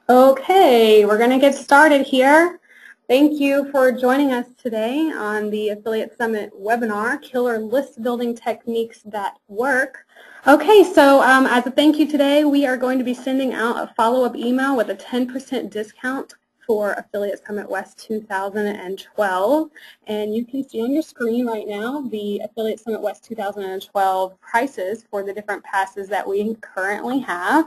Okay, we're going to get started here. Thank you for joining us today on the Affiliate Summit webinar, Killer List Building Techniques That Work. Okay, so as a thank you today, we are going to be sending out a follow-up email with a 10% discount for Affiliate Summit West 2012. And you can see on your screen right now the Affiliate Summit West 2012 prices for the different passes that we currently have.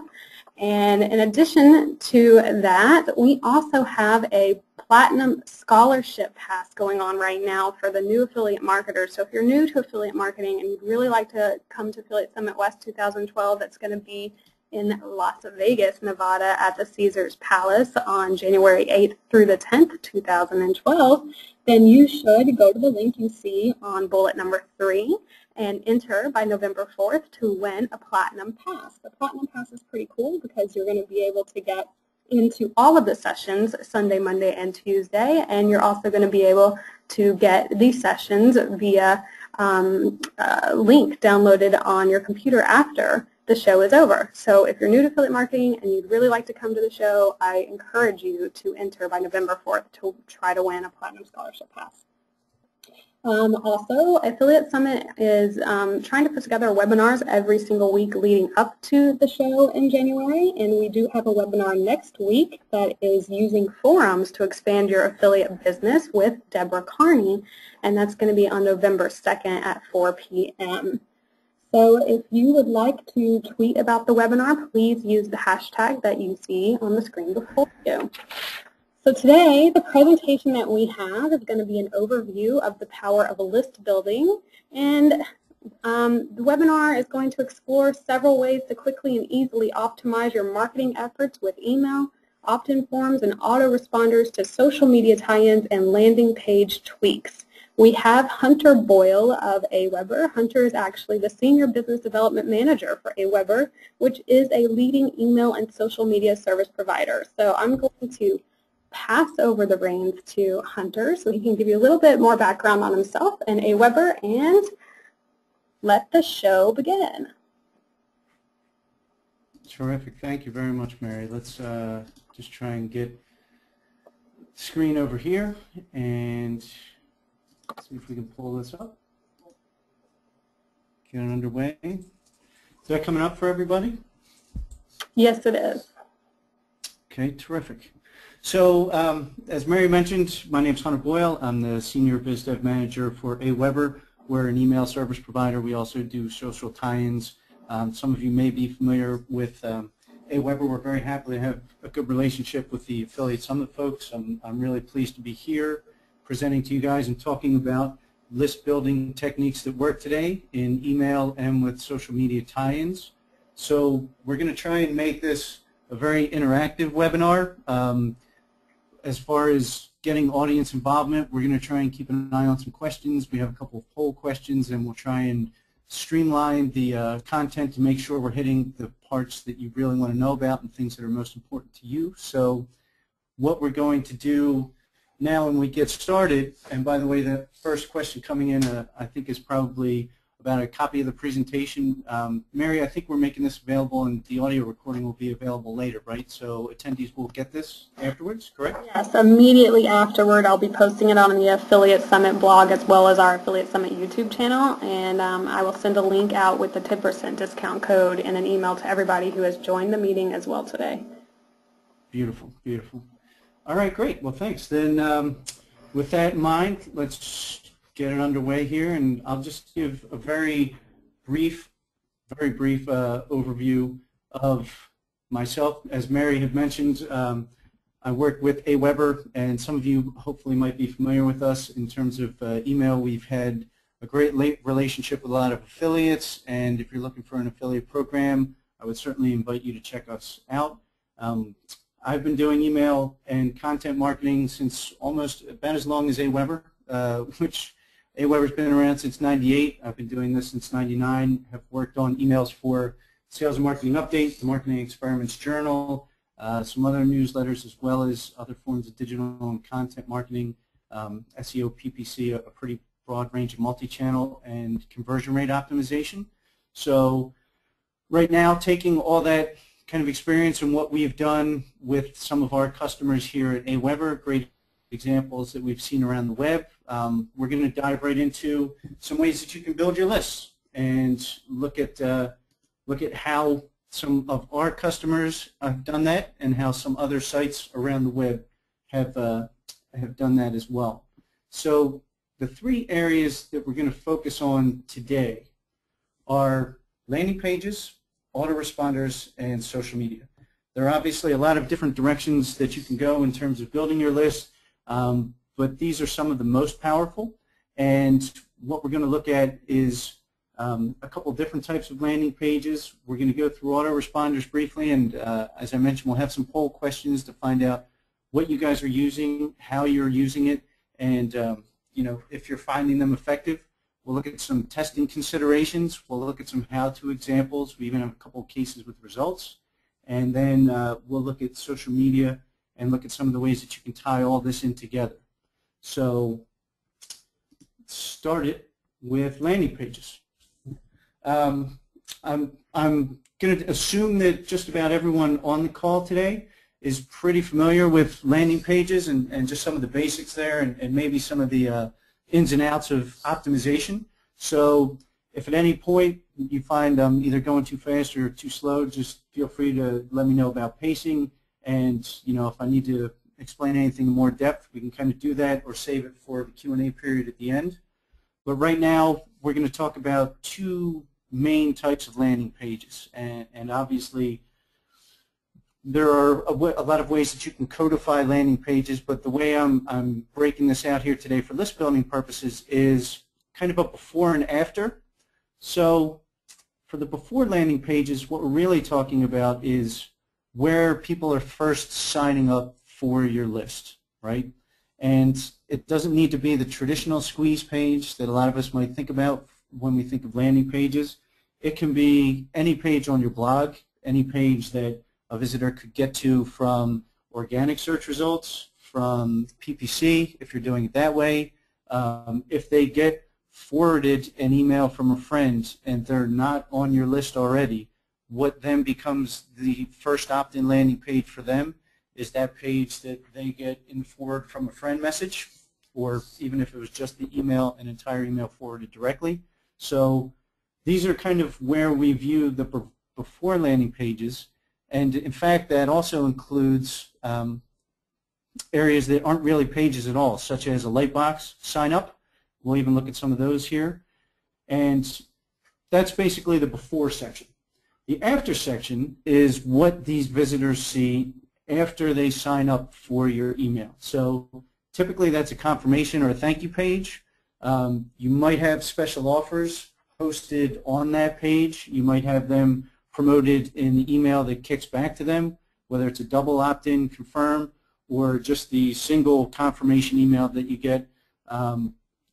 And in addition to that, we also have a Platinum Scholarship Pass going on right now for the new affiliate marketers. So if you're new to affiliate marketing and you'd really like to come to Affiliate Summit West 2012, that's going to be in Las Vegas, Nevada at the Caesars Palace on January 8th through the 10th, 2012, then you should go to the link you see on bullet number 3 and enter by November 4th to win a Platinum Pass. The Platinum Pass is pretty cool because you're going to be able to get into all of the sessions Sunday, Monday, and Tuesday, and you're also going to be able to get these sessions via a link downloaded on your computer after the show is over. So if you're new to affiliate marketing and you'd really like to come to the show, I encourage you to enter by November 4th to try to win a Platinum Scholarship Pass. Also, Affiliate Summit is trying to put together webinars every single week leading up to the show in January, and we do have a webinar next week that is using forums to expand your affiliate business with Deborah Carney, and that's going to be on November 2nd at 4 p.m. So if you would like to tweet about the webinar, please use the hashtag that you see on the screen before you. So today, the presentation that we have is going to be an overview of the power of list building, and the webinar is going to explore several ways to quickly and easily optimize your marketing efforts with email, opt-in forms, and autoresponders to social media tie-ins and landing page tweaks. We have Hunter Boyle of AWeber. Hunter is actually the Senior Business Development Manager for AWeber, which is a leading email and social media service provider. So I'm going to pass over the reins to Hunter so he can give you a little bit more background on himself and AWeber, and let the show begin. Terrific. Thank you very much, Mary. Let's just try and get the screen over here and see if we can pull this up. Get it underway. Is that coming up for everybody? Yes, it is. Okay, terrific. So as Mary mentioned, my name is Hunter Boyle. I'm the Senior Biz Dev Manager for AWeber. We're an email service provider. We also do social tie-ins. Some of you may be familiar with AWeber. We're very happy to have a good relationship with the Affiliate Summit folks. I'm really pleased to be here presenting to you guys and talking about list building techniques that work today in email and with social media tie-ins. So we're going to try and make this a very interactive webinar. As far as getting audience involvement, we're going to try and keep an eye on some questions. We have a couple of poll questions, and we'll try and streamline the content to make sure we're hitting the parts that you really want to know about and things that are most important to you. So what we're going to do now when we get started, and by the way, the first question coming in I think is probably about a copy of the presentation. Mary, I think we're making this available, and the audio recording will be available later, right? So attendees will get this afterwards, correct? Yes, immediately afterward I'll be posting it on the Affiliate Summit blog as well as our Affiliate Summit YouTube channel, and I will send a link out with the 10% discount code in an email to everybody who has joined the meeting as well today. Beautiful, beautiful. All right, great. Well, thanks. Then with that in mind, let's get it underway here, and I'll just give a very brief overview of myself. As Mary had mentioned, I work with AWeber, and some of you hopefully might be familiar with us in terms of email. We've had a great relationship with a lot of affiliates, and if you're looking for an affiliate program, I would certainly invite you to check us out. I've been doing email and content marketing since almost about as long as AWeber, which AWeber's been around since '98. I've been doing this since '99. Have worked on emails for Sales and Marketing Update, the Marketing Experiments Journal, some other newsletters, as well as other forms of digital and content marketing, SEO, PPC, a pretty broad range of multi-channel, and conversion rate optimization. So right now, taking all that kind of experience in what we've done with some of our customers here at AWeber, great examples that we've seen around the web. We're going to dive right into some ways that you can build your lists and look at how some of our customers have done that and how some other sites around the web have done that as well. So the three areas that we're going to focus on today are landing pages, autoresponders, and social media. There are obviously a lot of different directions that you can go in terms of building your list, but these are some of the most powerful. And what we're going to look at is a couple different types of landing pages. We're going to go through autoresponders briefly, and as I mentioned, we'll have some poll questions to find out what you guys are using, how you're using it, and if you're finding them effective. We'll look at some testing considerations. We'll look at some how-to examples. We even have a couple of cases with results. And then we'll look at social media and look at some of the ways that you can tie all this in together. So let's start it with landing pages. I'm going to assume that just about everyone on the call today is pretty familiar with landing pages and just some of the basics there and maybe some of the ins and outs of optimization. So if at any point you find I'm either going too fast or too slow, just feel free to let me know about pacing. And if I need to explain anything in more depth, we can kind of do that or save it for the Q&A period at the end. But right now we're going to talk about two main types of landing pages. And obviously there are a lot of ways that you can codify landing pages, but the way I'm breaking this out here today for list building purposes is kind of a before and after. So for the before landing pages, what we're really talking about is where people are first signing up for your list, right? And it doesn't need to be the traditional squeeze page that a lot of us might think about when we think of landing pages. It can be any page on your blog, any page that a visitor could get to from organic search results, from PPC, if you're doing it that way. If they get forwarded an email from a friend and they're not on your list already, what then becomes the first opt-in landing page for them is that page that they get in forward from a friend message, or even if it was just the email, an entire email forwarded directly. So these are kind of where we view the before landing pages. And in fact, that also includes areas that aren't really pages at all, such as a Lightbox sign up. We'll even look at some of those here. And that's basically the before section. The after section is what these visitors see after they sign up for your email. So typically that's a confirmation or a thank you page. You might have special offers posted on that page. You might have them promoted in the email that kicks back to them, whether it's a double opt-in confirm or just the single confirmation email that you get.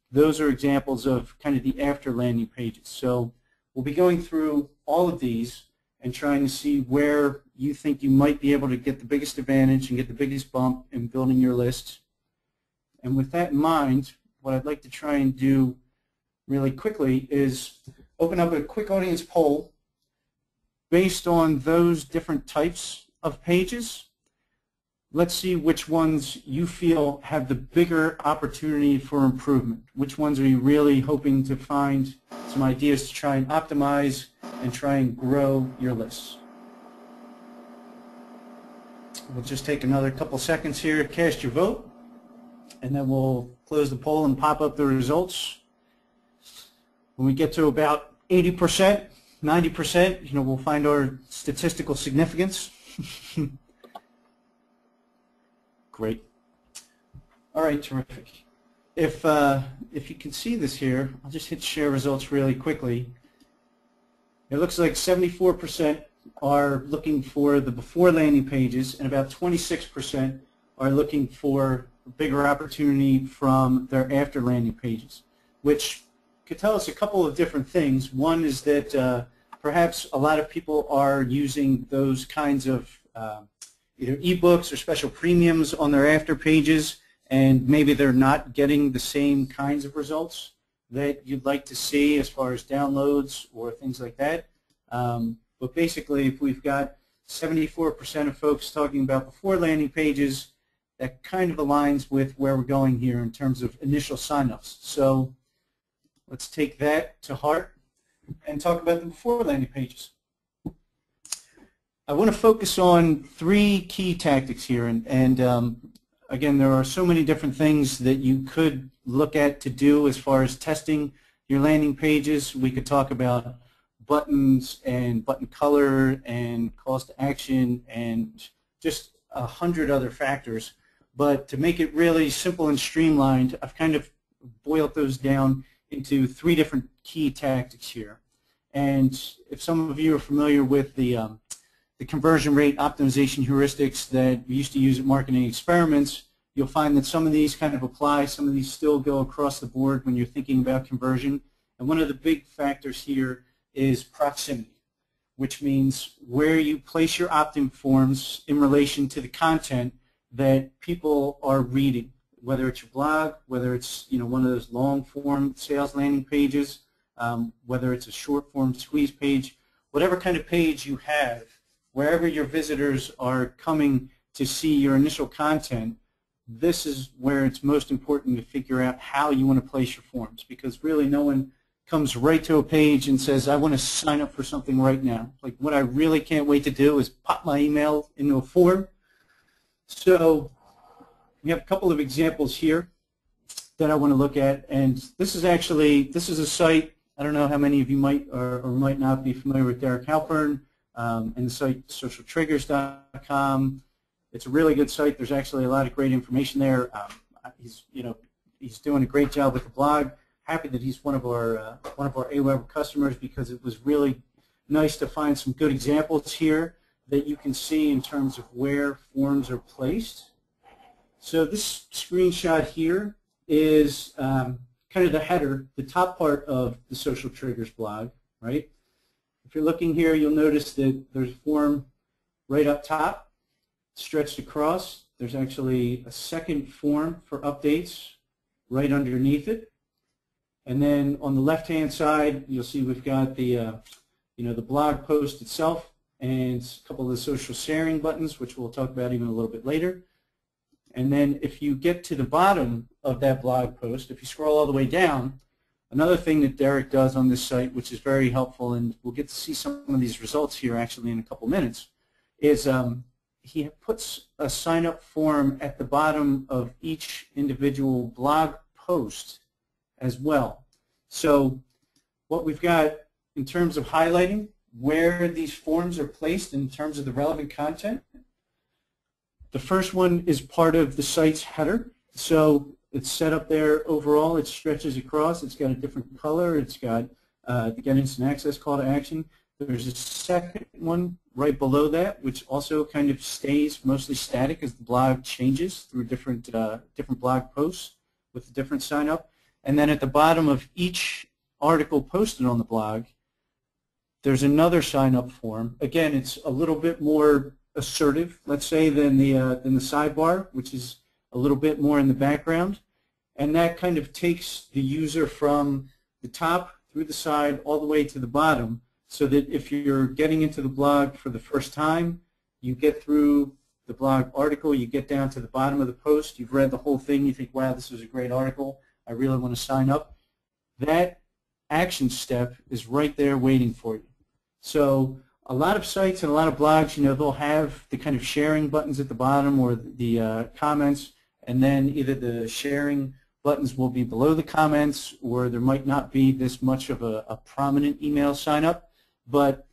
Those are examples of kind of the after landing pages. So we'll be going through all of these and trying to see where you think you might be able to get the biggest advantage and get the biggest bump in building your list. And with that in mind, what I'd like to try and do really quickly is open up a quick audience poll based on those different types of pages. Let's see which ones you feel have the bigger opportunity for improvement. Which ones are you really hoping to find some ideas to try and optimize and try and grow your lists? We'll just take another couple seconds here to cast your vote, and then we'll close the poll and pop up the results. When we get to about 80%, 90%, we'll find our statistical significance. Great. All right, terrific. If you can see this here, I'll just hit share results really quickly. It looks like 74% are looking for the before landing pages, and about 26% are looking for a bigger opportunity from their after landing pages, which could tell us a couple of different things. One is that perhaps a lot of people are using those kinds of either ebooks or special premiums on their after pages, and maybe they're not getting the same kinds of results that you'd like to see as far as downloads or things like that. But basically, if we've got 74% of folks talking about before landing pages. That kind of aligns with where we're going here in terms of initial signups. So let's take that to heart and talk about the before landing pages. I want to focus on 3 key tactics here, and again, there are so many different things that you could look at to do as far as testing your landing pages. We could talk about buttons and button color and calls to action and just 100 other factors. But to make it really simple and streamlined, I've kind of boiled those down into 3 different key tactics here. And if some of you are familiar with the conversion rate optimization heuristics that we used to use at Marketing Experiments, you'll find that some of these kind of apply, some of these still go across the board when you're thinking about conversion. And one of the big factors here is proximity, which means where you place your opt-in forms in relation to the content that people are reading, whether it's your blog, whether it's one of those long-form sales landing pages, whether it's a short-form squeeze page, whatever kind of page you have, wherever your visitors are coming to see your initial content, this is where it's most important to figure out how you want to place your forms, because really no one comes right to a page and says, I want to sign up for something right now. Like, what I really can't wait to do is pop my email into a form. So we have a couple of examples here that I want to look at, and this is a site. I don't know how many of you might or might not be familiar with Derek Halpern and the site socialtriggers.com. It's a really good site. There's actually a lot of great information there. He's doing a great job with the blog. Happy that he's one of our AWeber customers, because it was really nice to find some good examples here that you can see in terms of where forms are placed. So this screenshot here is kind of the header, the top part of the Social Triggers blog, right? If you're looking here, you'll notice that there's a form right up top, stretched across. There's actually a second form for updates right underneath it. And then on the left-hand side, you'll see we've got the the blog post itself and a couple of the social sharing buttons, which we'll talk about even a little bit later. And then if you get to the bottom of that blog post, if you scroll all the way down, another thing that Derek does on this site, which is very helpful, and we'll get to see some of these results here actually in a couple minutes, is he puts a sign-up form at the bottom of each individual blog post as well. So what we've got in terms of highlighting where these forms are placed in terms of the relevant content, the first one is part of the site's header. So it's set up there overall. It stretches across. It's got a different color. It's got the Get Instant Access call to action. There's a second one right below that, which also kind of stays mostly static as the blog changes through different blog posts with a different sign up. And then at the bottom of each article posted on the blog, there's another sign-up form. Again, it's a little bit more assertive, let's say, than the sidebar, which is a little bit more in the background. And that kind of takes the user from the top through the side all the way to the bottom, so that if you're getting into the blog for the first time, you get through the blog article, you get down to the bottom of the post, you've read the whole thing, you think, wow, this was a great article, I really want to sign up. That action step is right there waiting for you. So a lot of sites and a lot of blogs, they'll have the kind of sharing buttons at the bottom or the comments, and then either the sharing buttons will be below the comments, or there might not be this much of a prominent email sign up. But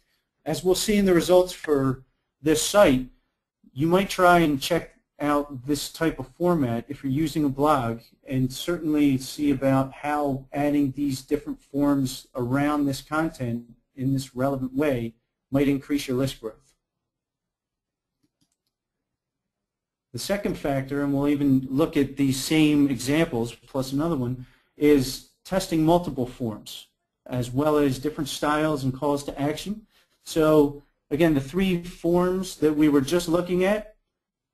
as we'll see in the results for this site, you might try and check out this type of format if you're using a blog, and certainly see about how adding these different forms around this content in this relevant way might increase your list growth. The second factor, and we'll even look at these same examples plus another one, is testing multiple forms as well as different styles and calls to action. So again, the 3 forms that we were just looking at,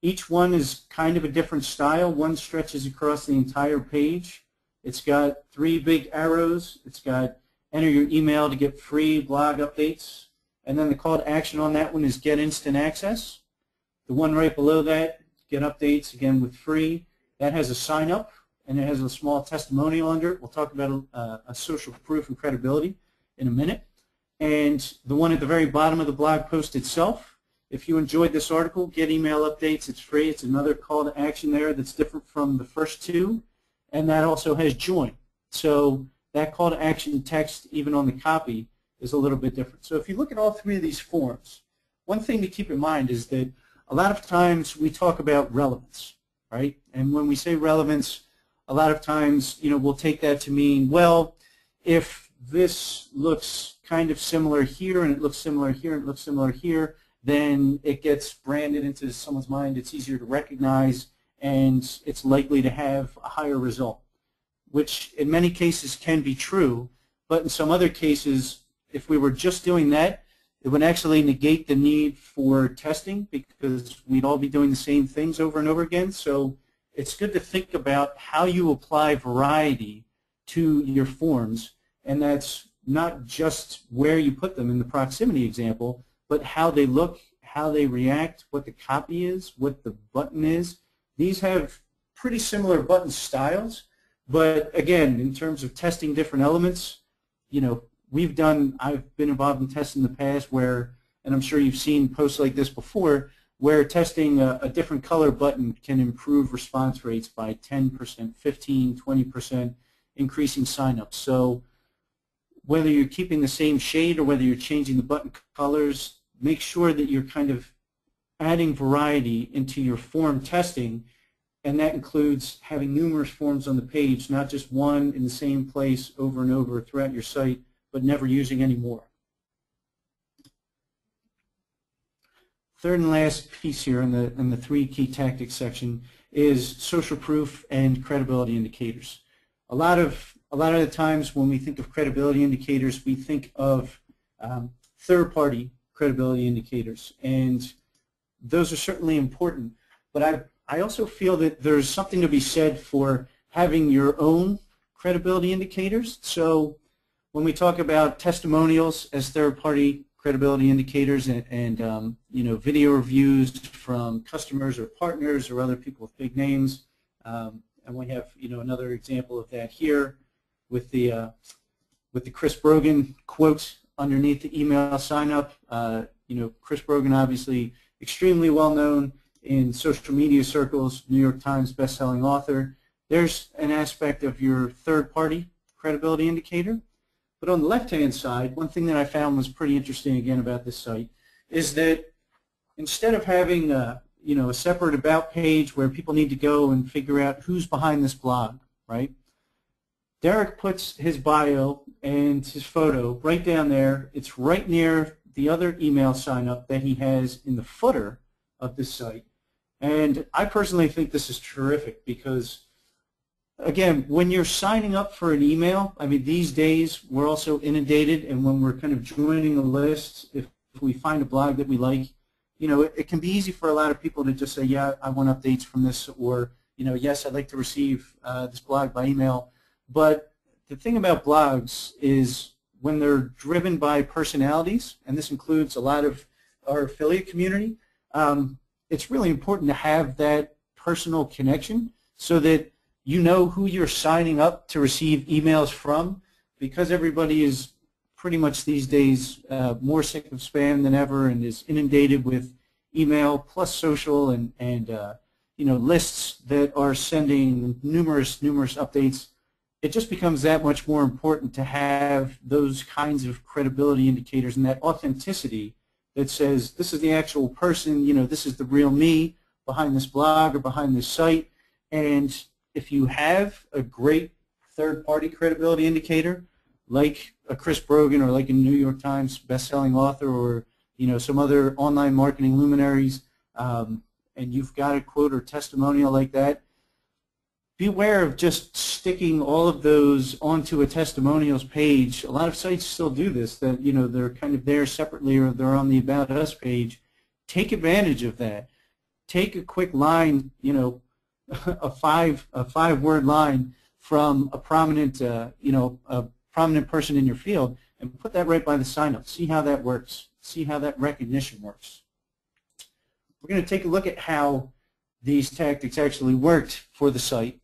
each one is kind of a different style. One stretches across the entire page. It's got 3 big arrows. It's got enter your email to get free blog updates. And then the call to action on that one is get instant access. The one right below that, get updates, again with free. That has a sign up, and it has a small testimonial under it. We'll talk about a social proof and credibility in a minute. And the one at the very bottom of the blog post itself, if you enjoyed this article, get email updates. It's free. It's another call to action there that's different from the first two. And that also has join. So that call to action text, even on the copy, is a little bit different. So if you look at all three of these forms, one thing to keep in mind is that a lot of times we talk about relevance, right? And when we say relevance, a lot of times, we'll take that to mean, well, if this looks kind of similar here, and it looks similar here, and it looks similar here, then it gets branded into someone's mind. It's easier to recognize, and it's likely to have a higher result, which in many cases can be true, but in some other cases, if we were just doing that, it would actually negate the need for testing because we'd all be doing the same things over and over again. So it's good to think about how you apply variety to your forms, and that's not just where you put them in the proximity example, but how they look, how they react, what the copy is, what the button is. These have pretty similar button styles, but again, in terms of testing different elements, I've been involved in tests in the past where, and I'm sure you've seen posts like this before, where testing a different color button can improve response rates by 10%, 15, 20%, increasing signups. So whether you're keeping the same shade or whether you're changing the button colors, make sure that you're kind of adding variety into your form testing, and that includes having numerous forms on the page, not just one in the same place over and over throughout your site, but never using any more. Third and last piece here in the three key tactics section is social proof and credibility indicators. A lot of the times when we think of credibility indicators, we think of third-party credibility indicators, and those are certainly important. But I also feel that there's something to be said for having your own credibility indicators. So when we talk about testimonials as third-party credibility indicators and video reviews from customers or partners or other people with big names, and we have another example of that here with the Chris Brogan quote underneath the email sign-up. Chris Brogan, obviously extremely well known in social media circles, New York Times best-selling author. There's an aspect of your third-party credibility indicator. But on the left-hand side, one thing that I found was pretty interesting again about this site is that instead of having a separate about page where people need to go and figure out who's behind this blog, right? Derek puts his bio and his photo right down there. It's right near the other email sign-up that he has in the footer of this site. And I personally think this is terrific because, again, when you're signing up for an email, I mean, these days we're also inundated, and when we're kind of joining a list, if we find a blog that we like, it can be easy for a lot of people to just say, yeah, I want updates from this, or, yes, I'd like to receive this blog by email. But the thing about blogs is when they're driven by personalities, and this includes a lot of our affiliate community, it's really important to have that personal connection so that you know who you're signing up to receive emails from, because everybody is pretty much these days more sick of spam than ever and is inundated with email plus social and lists that are sending numerous updates. It just becomes that much more important to have those kinds of credibility indicators and that authenticity that says this is the actual person, this is the real me behind this blog or behind this site. And if you have a great third-party credibility indicator, like a Chris Brogan or like a New York Times best-selling author or some other online marketing luminaries, and you've got a quote or testimonial like that, beware of just sticking all of those onto a testimonials page. A lot of sites still do this, that they're kind of there separately or they're on the About Us page. Take advantage of that. Take a quick line, a five-word line from a prominent person in your field, and put that right by the sign-up. See how that works. see how that recognition works. We're going to take a look at how these tactics actually worked for the site.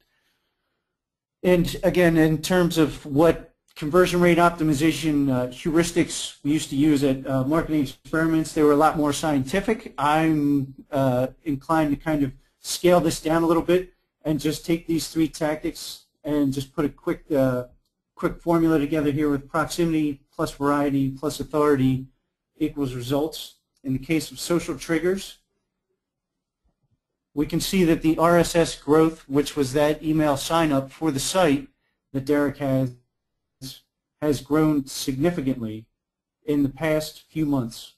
And again, in terms of what conversion rate optimization heuristics we used to use at marketing experiments, they were a lot more scientific. I'm inclined to kind of scale this down a little bit and just take these three tactics and just put a quick formula together here with proximity plus variety plus authority equals results. In the case of social triggers, we can see that the RSS growth, which was that email sign up for the site that Derek has grown significantly in the past few months.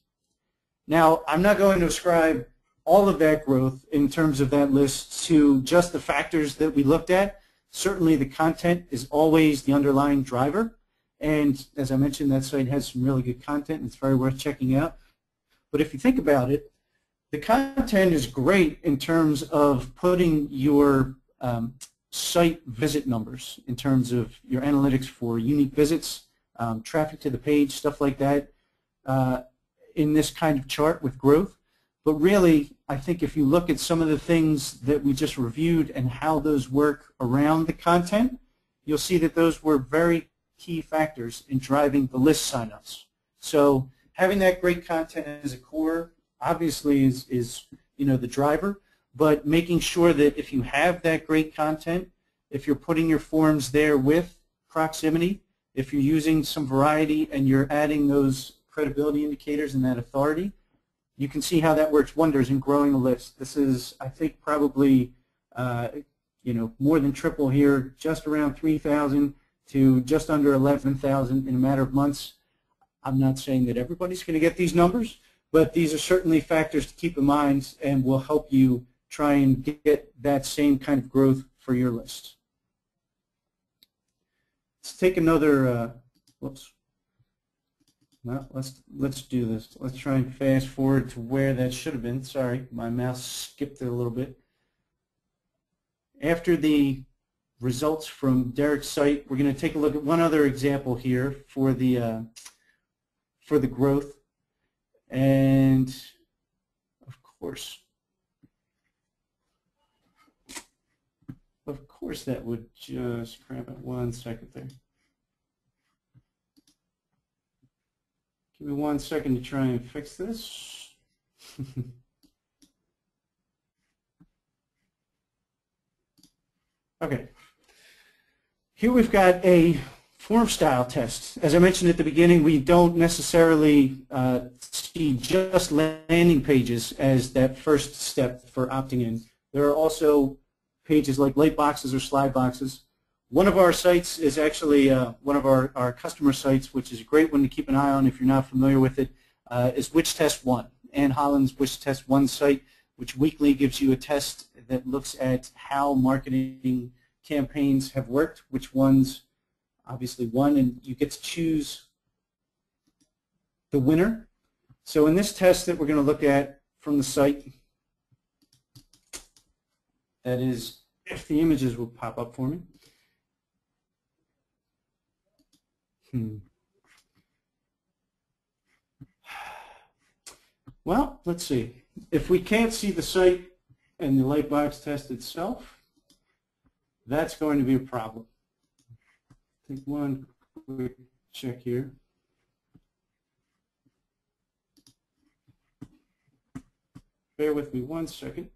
Now, I'm not going to ascribe all of that growth in terms of that list to just the factors that we looked at. Certainly the content is always the underlying driver, and as I mentioned, that site has some really good content and it's very worth checking out. But if you think about it, the content is great in terms of putting your site visit numbers, in terms of your analytics for unique visits, traffic to the page, stuff like that, in this kind of chart with growth. But really, I think if you look at some of the things that we just reviewed and how those work around the content, you'll see that those were very key factors in driving the list signups. So having that great content as a core obviously is the driver, but making sure that if you have that great content, if you're putting your forms there with proximity, if you're using some variety and you're adding those credibility indicators and that authority, you can see how that works wonders in growing a list. This is, I think, probably more than triple here, just around 3,000 to just under 11,000 in a matter of months. I'm not saying that everybody's going to get these numbers, but these are certainly factors to keep in mind and will help you try and get that same kind of growth for your list. Let's take another, whoops. Well, let's do this. Let's try and fast forward to where that should have been. Sorry, my mouse skipped it a little bit. After the results from Derek's site, we're going to take a look at one other example here for the growth. And of course that would just grab it 1 second there. Give me 1 second to try and fix this. Okay. Here we've got a form style test. As I mentioned at the beginning, we don't necessarily see just landing pages as that first step for opting in. There are also pages like light boxes or slide boxes. One of our sites is actually one of our customer sites, which is a great one to keep an eye on if you're not familiar with it, is Which Test 1. Ann Holland's Which Test 1 site, which weekly gives you a test that looks at how marketing campaigns have worked, which ones obviously won, and you get to choose the winner. So in this test that we're going to look at from the site, that is, if the images will pop up for me. Well, let's see. If we can't see the site and the lightbox test itself, that's going to be a problem. Take one quick check here. Bear with me 1 second.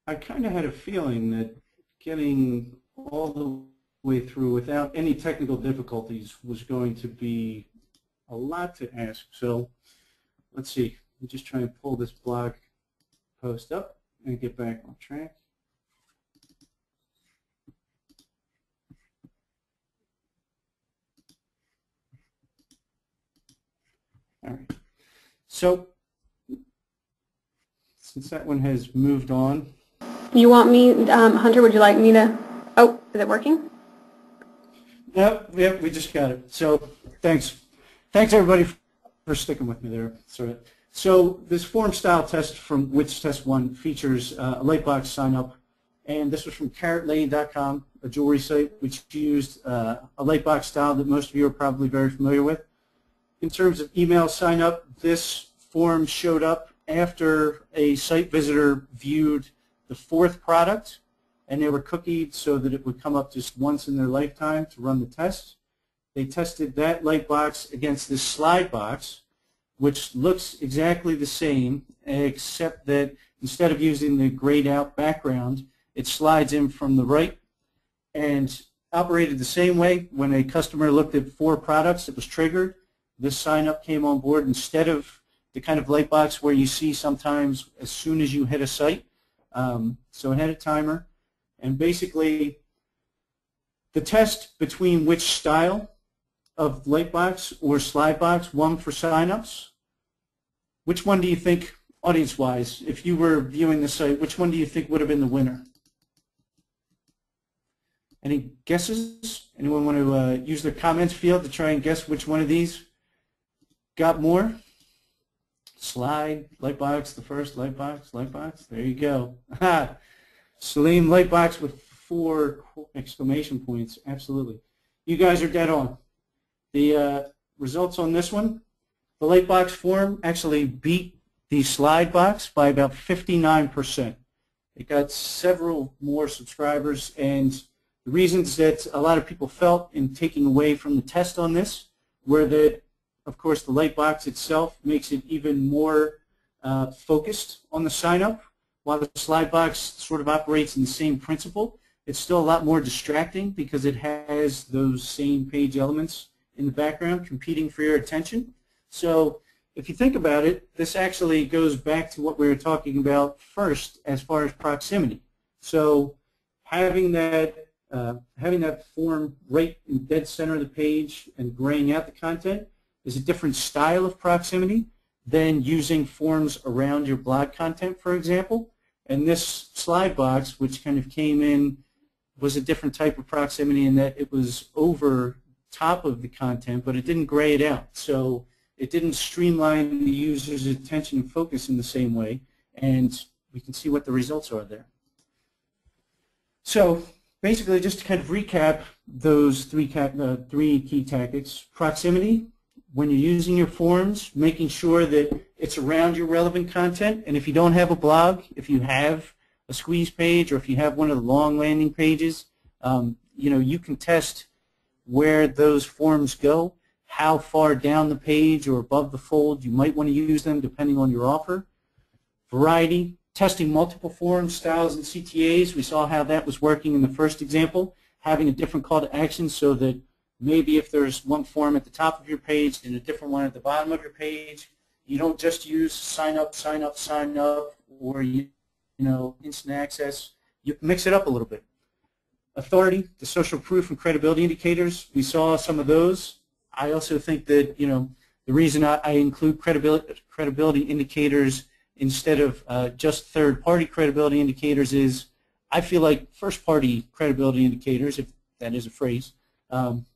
I kind of had a feeling that getting all the way through without any technical difficulties was going to be a lot to ask. So let's see. We'll just try and pull this blog post up and get back on track. All right. So since that one has moved on. You want me, Hunter, would you like me to, oh, is it working? Yep, we just got it. So thanks everybody for sticking with me there. Sorry. So this form style test from Which Test 1 features a lightbox sign up And this was from CarrotLane.com, a jewelry site which used a lightbox style that most of you are probably very familiar with. In terms of email sign up, this form showed up after a site visitor viewed the 4th product, and they were cookied so that it would come up just once in their lifetime to run the test. They tested that lightbox against this slide box, which looks exactly the same, except that instead of using the grayed out background, it slides in from the right and operated the same way. When a customer looked at 4 products, it was triggered. This sign up came on board instead of the kind of light box where you see sometimes as soon as you hit a site. So it had a timer. And basically, the test between which style of light box or slide box won for signups, which one do you think, audience-wise, if you were viewing the site, which one do you think would have been the winner? Any guesses? Anyone want to use their comments field to try and guess which one of these got more? Slide, lightbox, the first, lightbox, lightbox. There you go. Salim, lightbox with 4 exclamation points. Absolutely. You guys are dead on. The results on this one, the lightbox form actually beat the slide box by about 59%. It got several more subscribers, and the reasons that a lot of people felt in taking away from the test on this were that, of course, the lightbox itself makes it even more focused on the sign-up, while the slide box sort of operates in the same principle. It's still a lot more distracting because it has those same page elements in the background competing for your attention. So if you think about it, this actually goes back to what we were talking about first as far as proximity. So having that form right in dead center of the page and graying out the content is a different style of proximity than using forms around your blog content, for example. And this slide box, which kind of came in, was a different type of proximity in that it was over top of the content, but it didn't gray it out. So it didn't streamline the user's attention and focus in the same way. And we can see what the results are there. So basically, just to kind of recap those 3 key tactics: proximity, when you're using your forms, making sure that it's around your relevant content. And if you don't have a blog, if you have a squeeze page, or if you have one of the long landing pages, you can test where those forms go, how far down the page or above the fold you might want to use them depending on your offer. Variety, testing multiple form styles and CTAs. We saw how that was working in the first example, having a different call to action so that maybe if there's one form at the top of your page and a different one at the bottom of your page, you don't just use sign up, sign up, sign up, or instant access. You mix it up a little bit. Authority, the social proof and credibility indicators. We saw some of those. I also think that the reason I include credibility indicators instead of just third-party credibility indicators is I feel like first-party credibility indicators, if that is a phrase,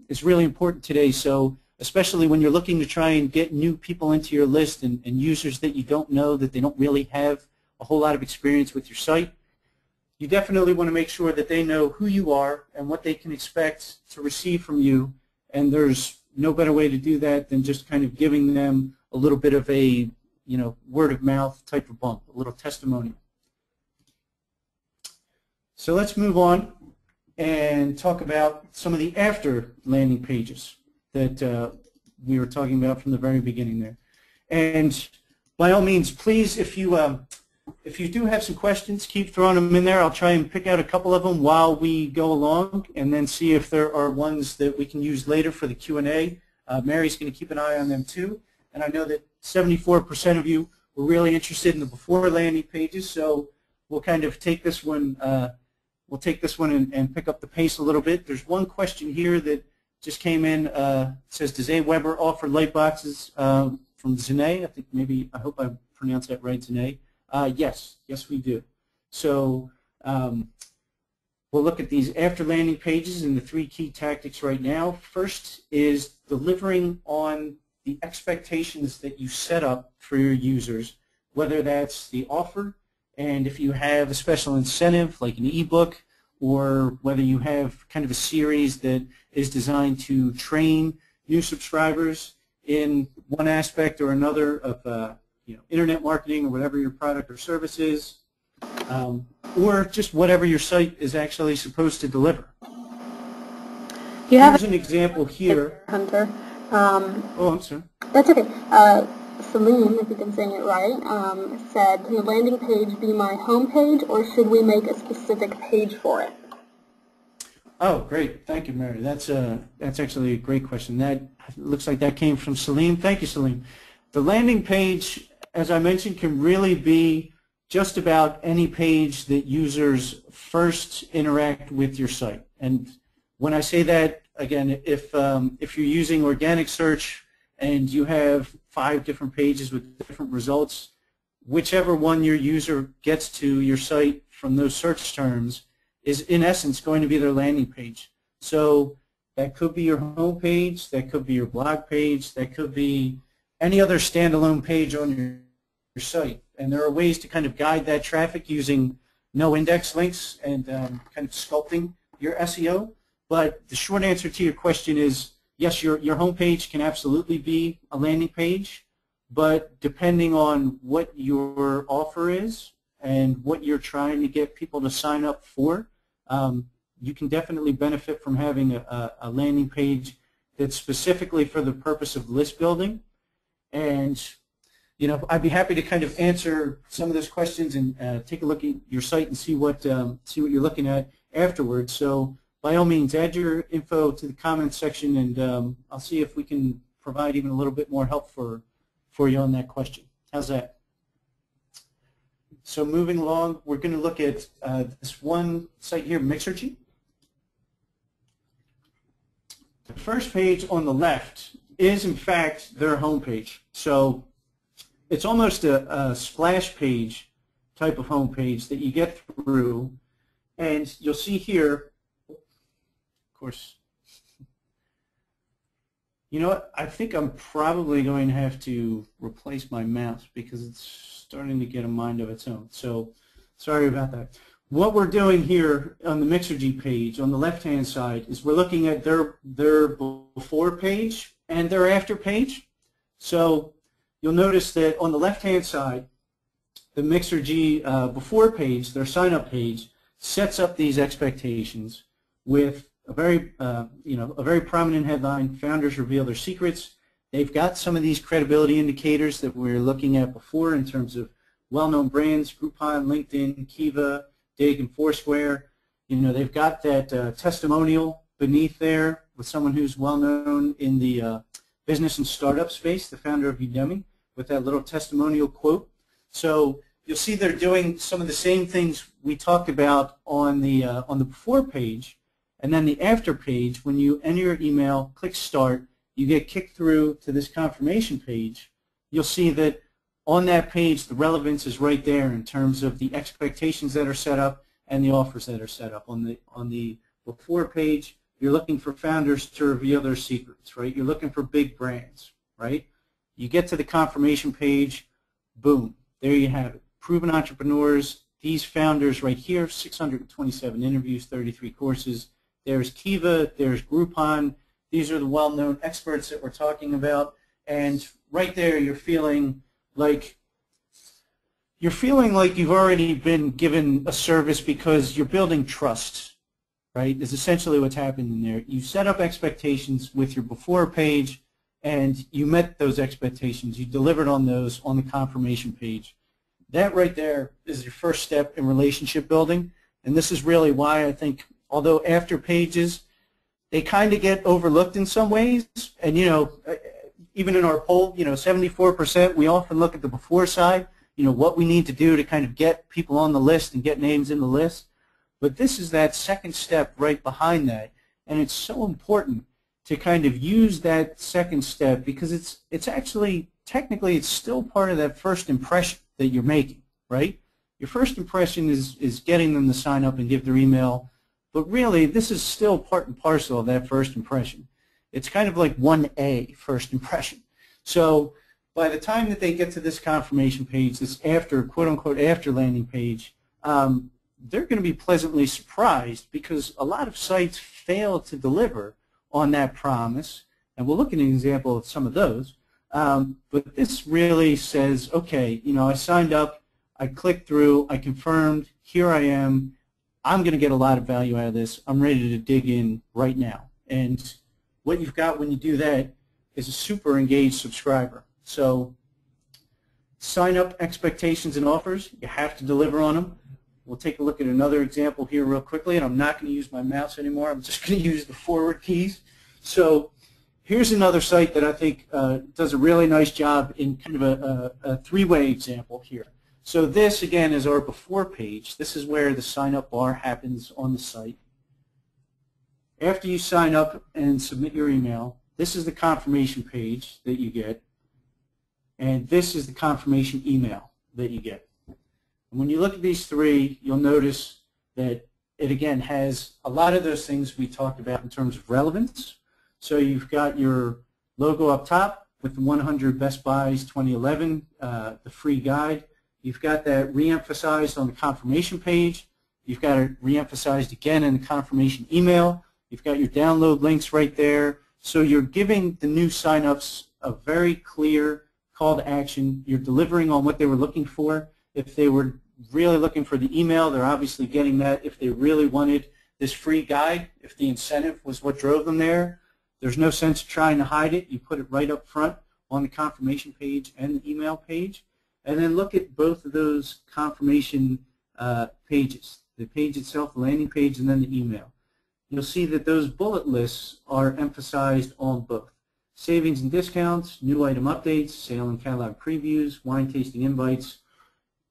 is really important today. So especially when you're looking to try and get new people into your list and users that you don't know, that they don't really have a whole lot of experience with your site, you definitely want to make sure that they know who you are and what they can expect to receive from you. And there's no better way to do that than just kind of giving them a little bit of a word of mouth type of bump, a little testimonial. So let's move on and talk about some of the after landing pages that we were talking about from the very beginning there. And by all means, please, if you do have some questions, keep throwing them in there. I'll try and pick out a couple of them while we go along and then see if there are ones that we can use later for the Q&A. Mary's going to keep an eye on them too. And I know that 74% of you were really interested in the before landing pages, so we'll kind of take this one and pick up the pace a little bit. There's one question here that just came in. It says, does AWeber offer light boxes from Zane? I hope I pronounced that right, Zane. Yes, we do. So we'll look at these after landing pages and the 3 key tactics right now. First is delivering on the expectations that you set up for your users, whether that's the offer And if you have a special incentive like an ebook, or whether you have kind of a series that is designed to train new subscribers in one aspect or another of internet marketing or whatever your product or service is, or just whatever your site is actually supposed to deliver. You have Here's an example here. Hunter. Oh, I'm sorry. That's okay. Celine, if you can say it right, said, can the landing page be my home page, or should we make a specific page for it? Oh, great. Thank you, Mary. That's actually a great question. That looks like that came from Celine. Thank you, Celine. The landing page, as I mentioned, can really be just about any page that users first interact with your site. And when I say that, again, if you're using organic search and you have 5 different pages with different results, whichever one your user gets to your site from those search terms is in essence going to be their landing page. So that could be your home page, that could be your blog page, that could be any other standalone page on your site. And there are ways to kind of guide that traffic using no index links and kind of sculpting your SEO. But the short answer to your question is yes, your home page can absolutely be a landing page, but depending on what your offer is and what you're trying to get people to sign up for, you can definitely benefit from having a landing page that's specifically for the purpose of list building. And I'd be happy to kind of answer some of those questions and take a look at your site and see what you're looking at afterwards. So by all means, add your info to the comments section, and I'll see if we can provide even a little bit more help for you on that question. How's that? So moving along, we're going to look at this one site here, Mixergy. The first page on the left is, in fact, their home page. So it's almost a splash page type of home page that you get through, and you'll see here, of course, you know what? I think I'm probably going to have to replace my mouse because it's starting to get a mind of its own. So sorry about that. What we're doing here on the Mixergy page on the left-hand side is we're looking at their before page and their after page. So you'll notice that on the left-hand side, the Mixergy before page, their sign-up page, sets up these expectations with a very, a very prominent headline: "Founders reveal their secrets." They've got some of these credibility indicators that we were looking at before in terms of well-known brands: Groupon, LinkedIn, Kiva, Dig, and Foursquare. They've got that testimonial beneath there with someone who's well-known in the business and startup space, the founder of Udemy, with that little testimonial quote. So you'll see they're doing some of the same things we talked about on the before page. And then the after page, when you enter your email, click Start, you get kicked through to this confirmation page. You'll see that on that page, the relevance is right there in terms of the expectations that are set up and the offers that are set up. On the before page, you're looking for founders to reveal their secrets, right? You're looking for big brands, right? You get to the confirmation page, boom, there you have it. Proven entrepreneurs, these founders right here, 627 interviews, 33 courses. There's Kiva, there's Groupon. These are the well-known experts that we're talking about. And right there, you're feeling like you've already been given a service because you're building trust, right? Is essentially what's happened in there. You set up expectations with your before page, and you met those expectations. You delivered on those on the confirmation page. That right there is your first step in relationship building. And this is really why I think, although after pages, they kind of get overlooked in some ways. And, even in our poll, 74%, we often look at the before side, what we need to do to kind of get people on the list and get names in the list. But this is that second step right behind that. And it's so important to kind of use that second step because it's actually, technically, it's still part of that first impression that you're making, right? Your first impression is getting them to sign up and give their email. But really, this is still part and parcel of that first impression. It's kind of like 1A, first impression. So by the time that they get to this confirmation page, this after, quote-unquote, after landing page, they're going to be pleasantly surprised because a lot of sites fail to deliver on that promise, and we'll look at an example of some of those. But this really says, okay, you know, I signed up, I clicked through, I confirmed, here I am, I'm going to get a lot of value out of this, I'm ready to dig in right now. And what you've got when you do that is a super engaged subscriber. So sign up expectations and offers, you have to deliver on them. We'll take a look at another example here real quickly, and I'm not going to use my mouse anymore. I'm just going to use the forward keys. So here's another site that I think does a really nice job in kind of a three-way example here. So this, again, is our before page. This is where the sign-up bar happens on the site. After you sign up and submit your email, this is the confirmation page that you get, and this is the confirmation email that you get. And when you look at these three, you'll notice that it, again, has a lot of those things we talked about in terms of relevance. So you've got your logo up top with the 100 Best Buys 2011, the free guide. You've got that re-emphasized on the confirmation page. You've got it re-emphasized again in the confirmation email. You've got your download links right there. So you're giving the new signups a very clear call to action. You're delivering on what they were looking for. If they were really looking for the email, they're obviously getting that. If they really wanted this free guide, if the incentive was what drove them there, there's no sense trying to hide it. You put it right up front on the confirmation page and the email page. And then look at both of those confirmation pages, the page itself, the landing page, and then the email. You'll see that those bullet lists are emphasized on both. Savings and discounts, new item updates, sale and catalog previews, wine tasting invites.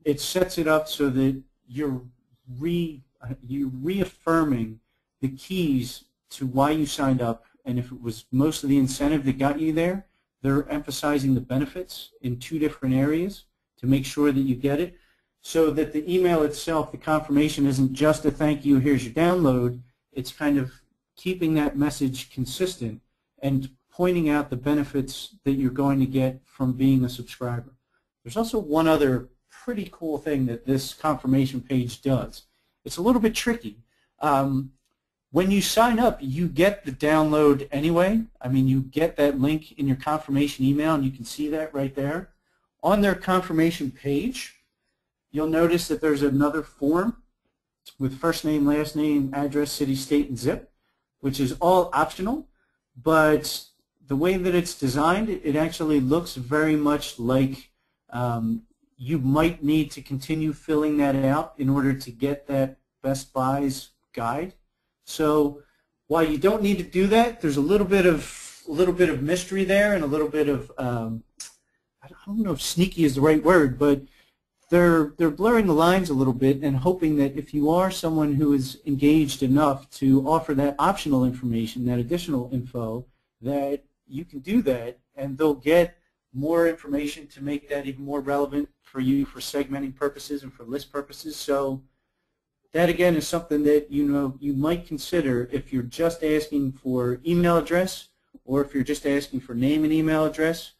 It sets it up so that you're reaffirming the keys to why you signed up, and if it was most of the incentive that got you there, they're emphasizing the benefits in two different areas to make sure that you get it, so that the email itself, the confirmation, isn't just a thank you, here's your download. It's kind of keeping that message consistent and pointing out the benefits that you're going to get from being a subscriber. There's also one other pretty cool thing that this confirmation page does. It's a little bit tricky. When you sign up, you get the download anyway. I mean, you get that link in your confirmation email, and you can see that right there. On their confirmation page, you'll notice that there's another form with first name, last name, address, city, state, and zip, which is all optional, but the way that it's designed, it actually looks very much like you might need to continue filling that out in order to get that Best Buys guide. So while you don't need to do that, there's a little bit of mystery there and a little bit of I don't know if sneaky is the right word, but they're blurring the lines a little bit and hoping that if you are someone who is engaged enough to offer that optional information, that additional info, that you can do that, and they'll get more information to make that even more relevant for you for segmenting purposes and for list purposes. So that, again, is something that you might consider if you're just asking for email address, or if you're just asking for name and email address.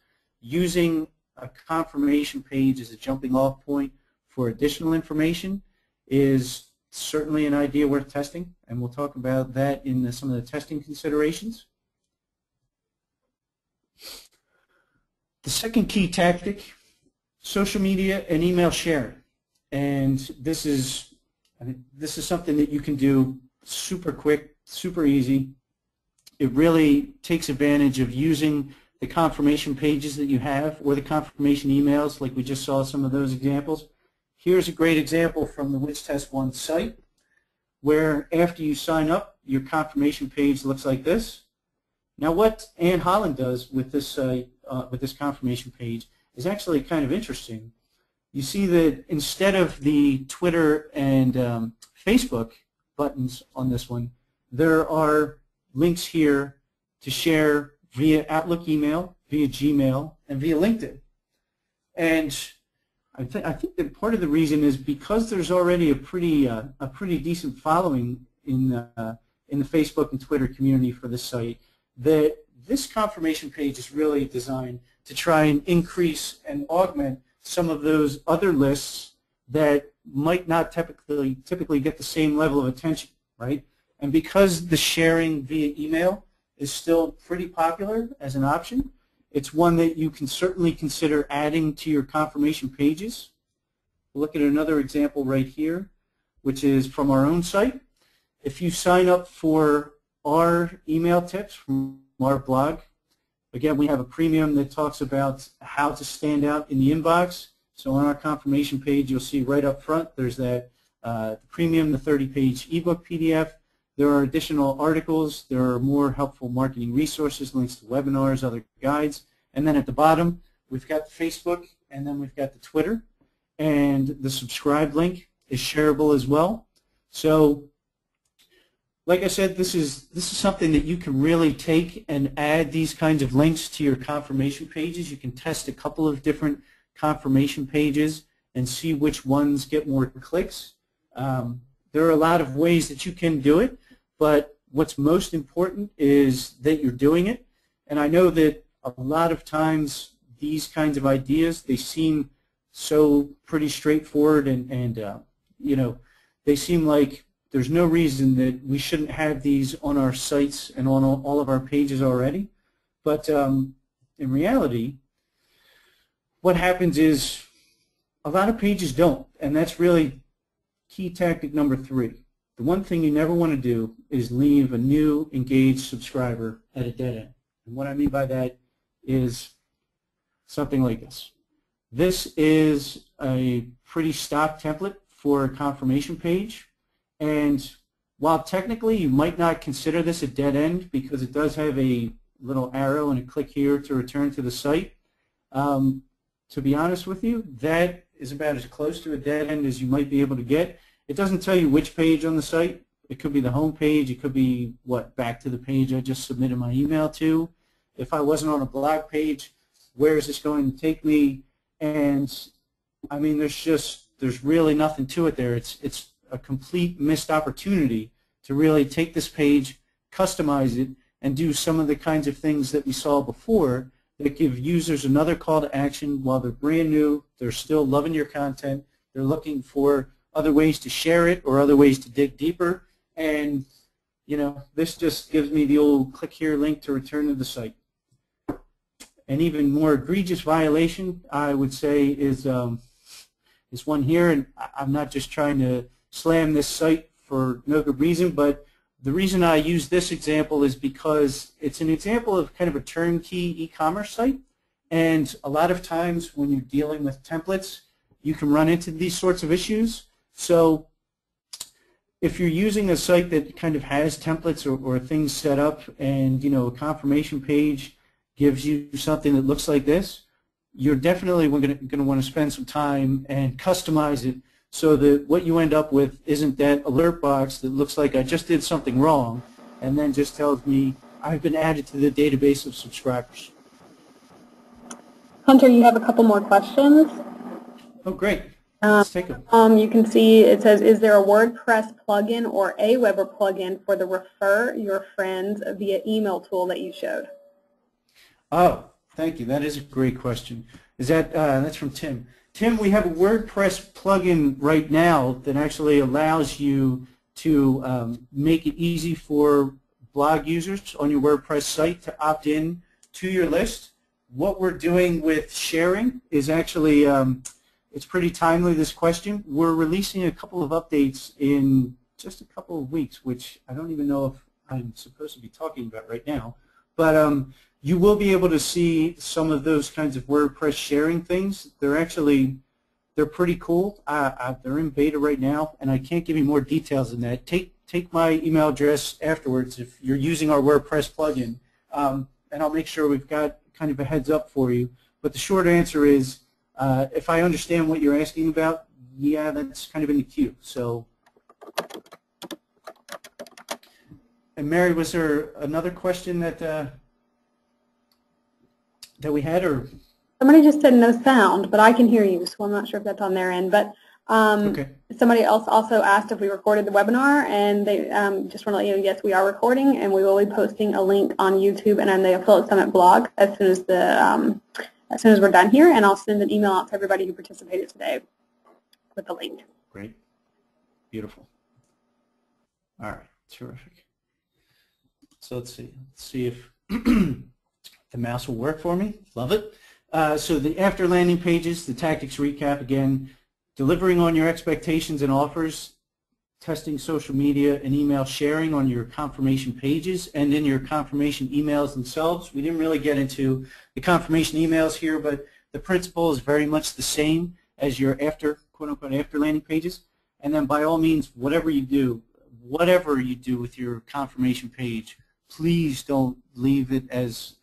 Using a confirmation page as a jumping off point for additional information is certainly an idea worth testing, and we'll talk about that in some of the testing considerations. The second key tactic, social media and email sharing. And this is something that you can do super quick, super easy. It really takes advantage of using the confirmation pages that you have or the confirmation emails, like we just saw some of those examples. Here's a great example from the Which Test One site, where after you sign up, your confirmation page looks like this. Now, what Ann Holland does with this confirmation page is actually kind of interesting. You see that instead of the Twitter and Facebook buttons on this one, there are links here to share via Outlook email, via Gmail, and via LinkedIn. And I think that part of the reason is because there's already a pretty decent following in the Facebook and Twitter community for this site, that this confirmation page is really designed to try and increase and augment some of those other lists that might not typically get the same level of attention, right? And because the sharing via email is still pretty popular as an option, it's one that you can certainly consider adding to your confirmation pages. We'll look at another example right here, which is from our own site. If you sign up for our email tips from our blog, again, we have a premium that talks about how to stand out in the inbox. So on our confirmation page, you'll see right up front, there's that premium, the 30-page ebook PDF. There are additional articles. There are more helpful marketing resources, links to webinars, other guides. And then at the bottom, we've got Facebook, and then we've got the Twitter. And the subscribe link is shareable as well. So like I said, this is something that you can really take and add these kinds of links to your confirmation pages. You can test a couple of different confirmation pages and see which ones get more clicks. There are a lot of ways that you can do it, but what's most important is that you're doing it. And I know that a lot of times these kinds of ideas, they seem so pretty straightforward and you know, they seem like there's no reason that we shouldn't have these on our sites and on all of our pages already. But in reality, what happens is a lot of pages don't, and that's really key tactic number 3. The one thing you never want to do is leave a new engaged subscriber at a dead end. And what I mean by that is something like this. This is a pretty stock template for a confirmation page. And while technically you might not consider this a dead end because it does have a little arrow and a click here to return to the site, to be honest with you, that is about as close to a dead end as you might be able to get. It doesn't tell you which page on the site. It could be the home page. It could be, back to the page I just submitted my email to. If I wasn't on a blog page, where is this going to take me? And I mean, there's really nothing to it there. It's a complete missed opportunity to really take this page, customize it, and do some of the kinds of things that we saw before that give users another call to action while they're brand new, they're still loving your content, they're looking for other ways to share it or other ways to dig deeper, and you know, this just gives me the old click here link to return to the site. An even more egregious violation, I would say, is one here, and I'm not just trying to slam this site for no good reason, but the reason I use this example is because it's an example of kind of a turnkey e-commerce site, and a lot of times when you're dealing with templates, you can run into these sorts of issues. So if you're using a site that kind of has templates or things set up, and you know, a confirmation page gives you something that looks like this, you're definitely going to want to spend some time and customize it so that what you end up with isn't that alert box that looks like I just did something wrong and then just tells me I've been added to the database of subscribers. Hunter, you have a couple more questions. Oh, great. Let's take them. You can see it says, is there a WordPress plugin or a Weber plugin for the refer your friends via email tool that you showed? Oh, thank you. That is a great question. Is that that's from Tim. Tim, we have a WordPress plugin right now that actually allows you to make it easy for blog users on your WordPress site to opt in to your list. What we're doing with sharing is actually, it's pretty timely, this question. We're releasing a couple of updates in just a couple of weeks, which I don't even know if I'm supposed to be talking about right now. But you will be able to see some of those kinds of WordPress sharing things. They're pretty cool. They're in beta right now, and I can't give you more details than that. Take my email address afterwards if you're using our WordPress plugin, and I'll make sure we've got kind of a heads up for you. But the short answer is, if I understand what you're asking about, yeah, that's kind of in the queue. So, and Mary, was there another question that we had, or? Somebody just said no sound, but I can hear you, so I'm not sure if that's on their end. But Okay. Somebody else also asked if we recorded the webinar, and they just want to let you know, yes, we are recording, and we will be posting a link on YouTube and on the Affiliate Summit blog as soon as we're done here, and I'll send an email out to everybody who participated today with the link. Great. Beautiful. All right. Terrific. So let's see if the mouse will work for me. Love it. So the after landing pages, the tactics recap again, delivering on your expectations and offers, testing social media and email sharing on your confirmation pages and in your confirmation emails themselves. We didn't really get into the confirmation emails here, but the principle is very much the same as your after, quote-unquote, after landing pages. And then by all means, whatever you do with your confirmation page, please don't leave it as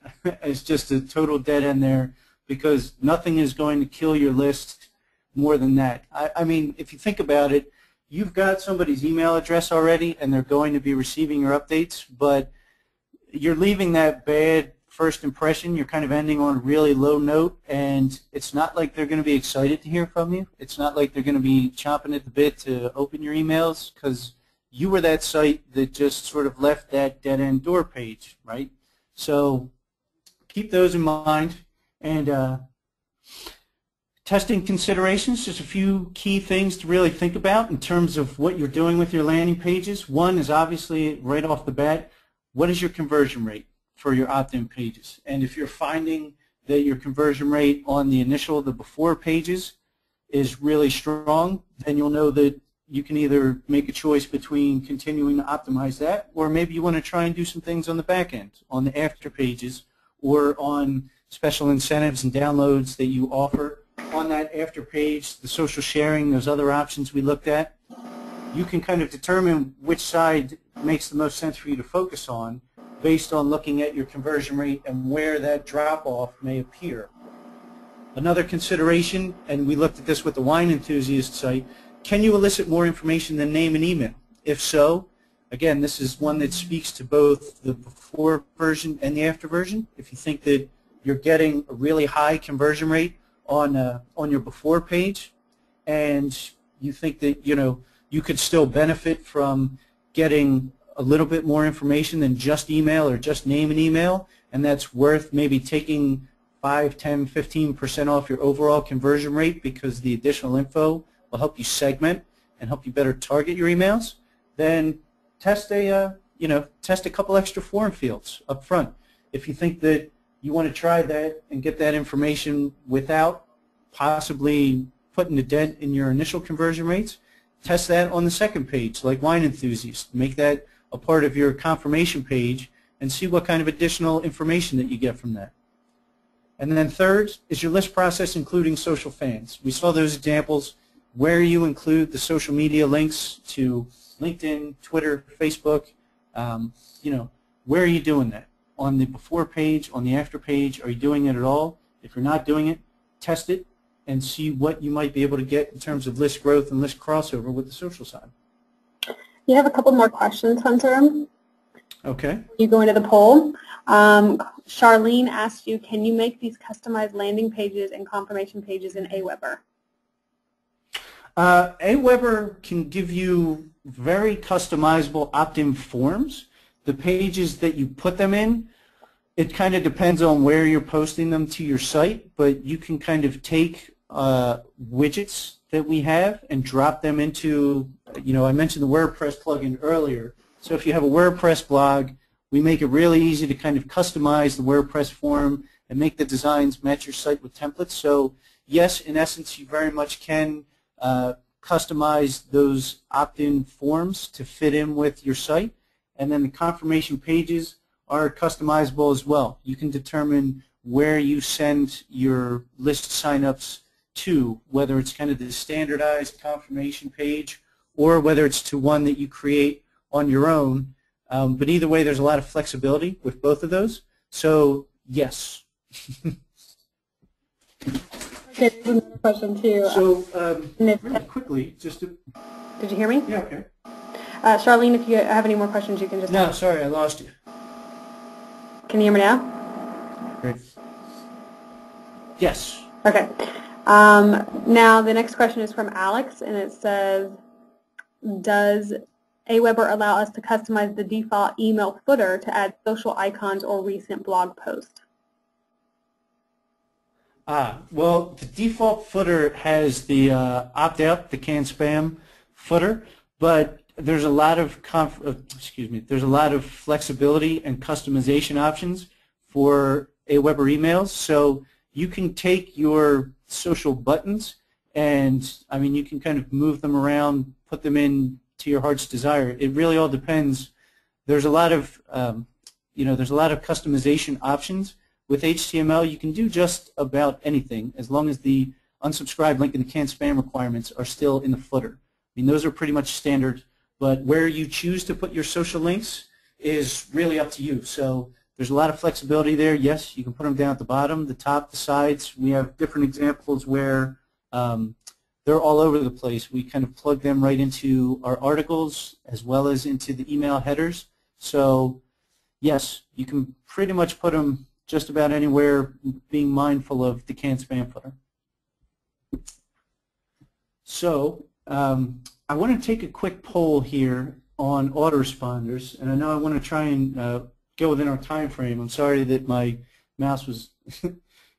just a total dead end there, because nothing is going to kill your list more than that. I mean, if you think about it, you've got somebody's email address already and they're going to be receiving your updates, but you're leaving that bad first impression. You're kind of ending on a really low note, and it's not like they're going to be excited to hear from you. It's not like they're going to be chomping at the bit to open your emails, because you were that site that just sort of left that dead-end door page, right? So keep those in mind. And testing considerations, just a few key things to really think about in terms of what you're doing with your landing pages. One is obviously right off the bat, what is your conversion rate for your opt-in pages? And if you're finding that your conversion rate on the before pages is really strong, then you'll know that you can either make a choice between continuing to optimize that, or maybe you want to try and do some things on the back end, on the after pages, or on special incentives and downloads that you offer on that after page, the social sharing, those other options we looked at. You can kind of determine which side makes the most sense for you to focus on based on looking at your conversion rate and where that drop-off may appear. Another consideration, and we looked at this with the wine enthusiast site, can you elicit more information than name and email? If so, again, this is one that speaks to both the before version and the after version. If you think that you're getting a really high conversion rate on your before page, and you think that you could still benefit from getting a little bit more information than just email or just name and email, and that's worth maybe taking 5, 10, 15% off your overall conversion rate because the additional info will help you segment and help you better target your emails, then test a couple extra form fields up front. If you think that you want to try that and get that information without possibly putting a dent in your initial conversion rates, test that on the second page, like Wine Enthusiast. Make that a part of your confirmation page and see what kind of additional information that you get from that. And then third is your list process, including social fans. We saw those examples where you include the social media links to LinkedIn, Twitter, Facebook. Where are you doing that? On the before page, on the after page, are you doing it at all? If you're not doing it, test it and see what you might be able to get in terms of list growth and list crossover with the social side. You have a couple more questions, Hunter. Okay. You go into the poll. Charlene asked you, can you make these customized landing pages and confirmation pages in Aweber? Aweber can give you very customizable opt-in forms. The pages that you put them in, it kind of depends on where you're posting them to your site, but you can kind of take widgets that we have and drop them into, I mentioned the WordPress plugin earlier. So if you have a WordPress blog, we make it really easy to kind of customize the WordPress form and make the designs match your site with templates. So yes, in essence, you very much can customize those opt-in forms to fit in with your site. And then the confirmation pages are customizable as well. You can determine where you send your list signups to, whether it's kind of the standardized confirmation page or whether it's to one that you create on your own. But either way, there's a lot of flexibility with both of those. So, yes. Okay, there's another question too. So, really quickly, just to... Did you hear me? Yeah, okay. Charlene, if you have any more questions, you can just... No, sorry, I lost you. Can you hear me now? Great. Yes. Okay. Now the next question is from Alex, and it says, does Aweber allow us to customize the default email footer to add social icons or recent blog posts? Well, the default footer has the opt-out, the canned spam footer, but there's a lot of there's a lot of flexibility and customization options for Aweber emails. So you can take your social buttons and, I mean, you can kind of move them around, put them in to your heart's desire. It really all depends. There's a lot of there's a lot of customization options. With HTML, you can do just about anything as long as the unsubscribe link and the canned spam requirements are still in the footer. I mean, those are pretty much standard, but where you choose to put your social links is really up to you. So there's a lot of flexibility there. Yes, you can put them down at the bottom, the top, the sides. We have different examples where they're all over the place. We kind of plug them right into our articles as well as into the email headers. So yes, you can pretty much put them just about anywhere, being mindful of the canned spam footer. So I want to take a quick poll here on autoresponders, and I know I want to try and go within our time frame. I'm sorry that my mouse was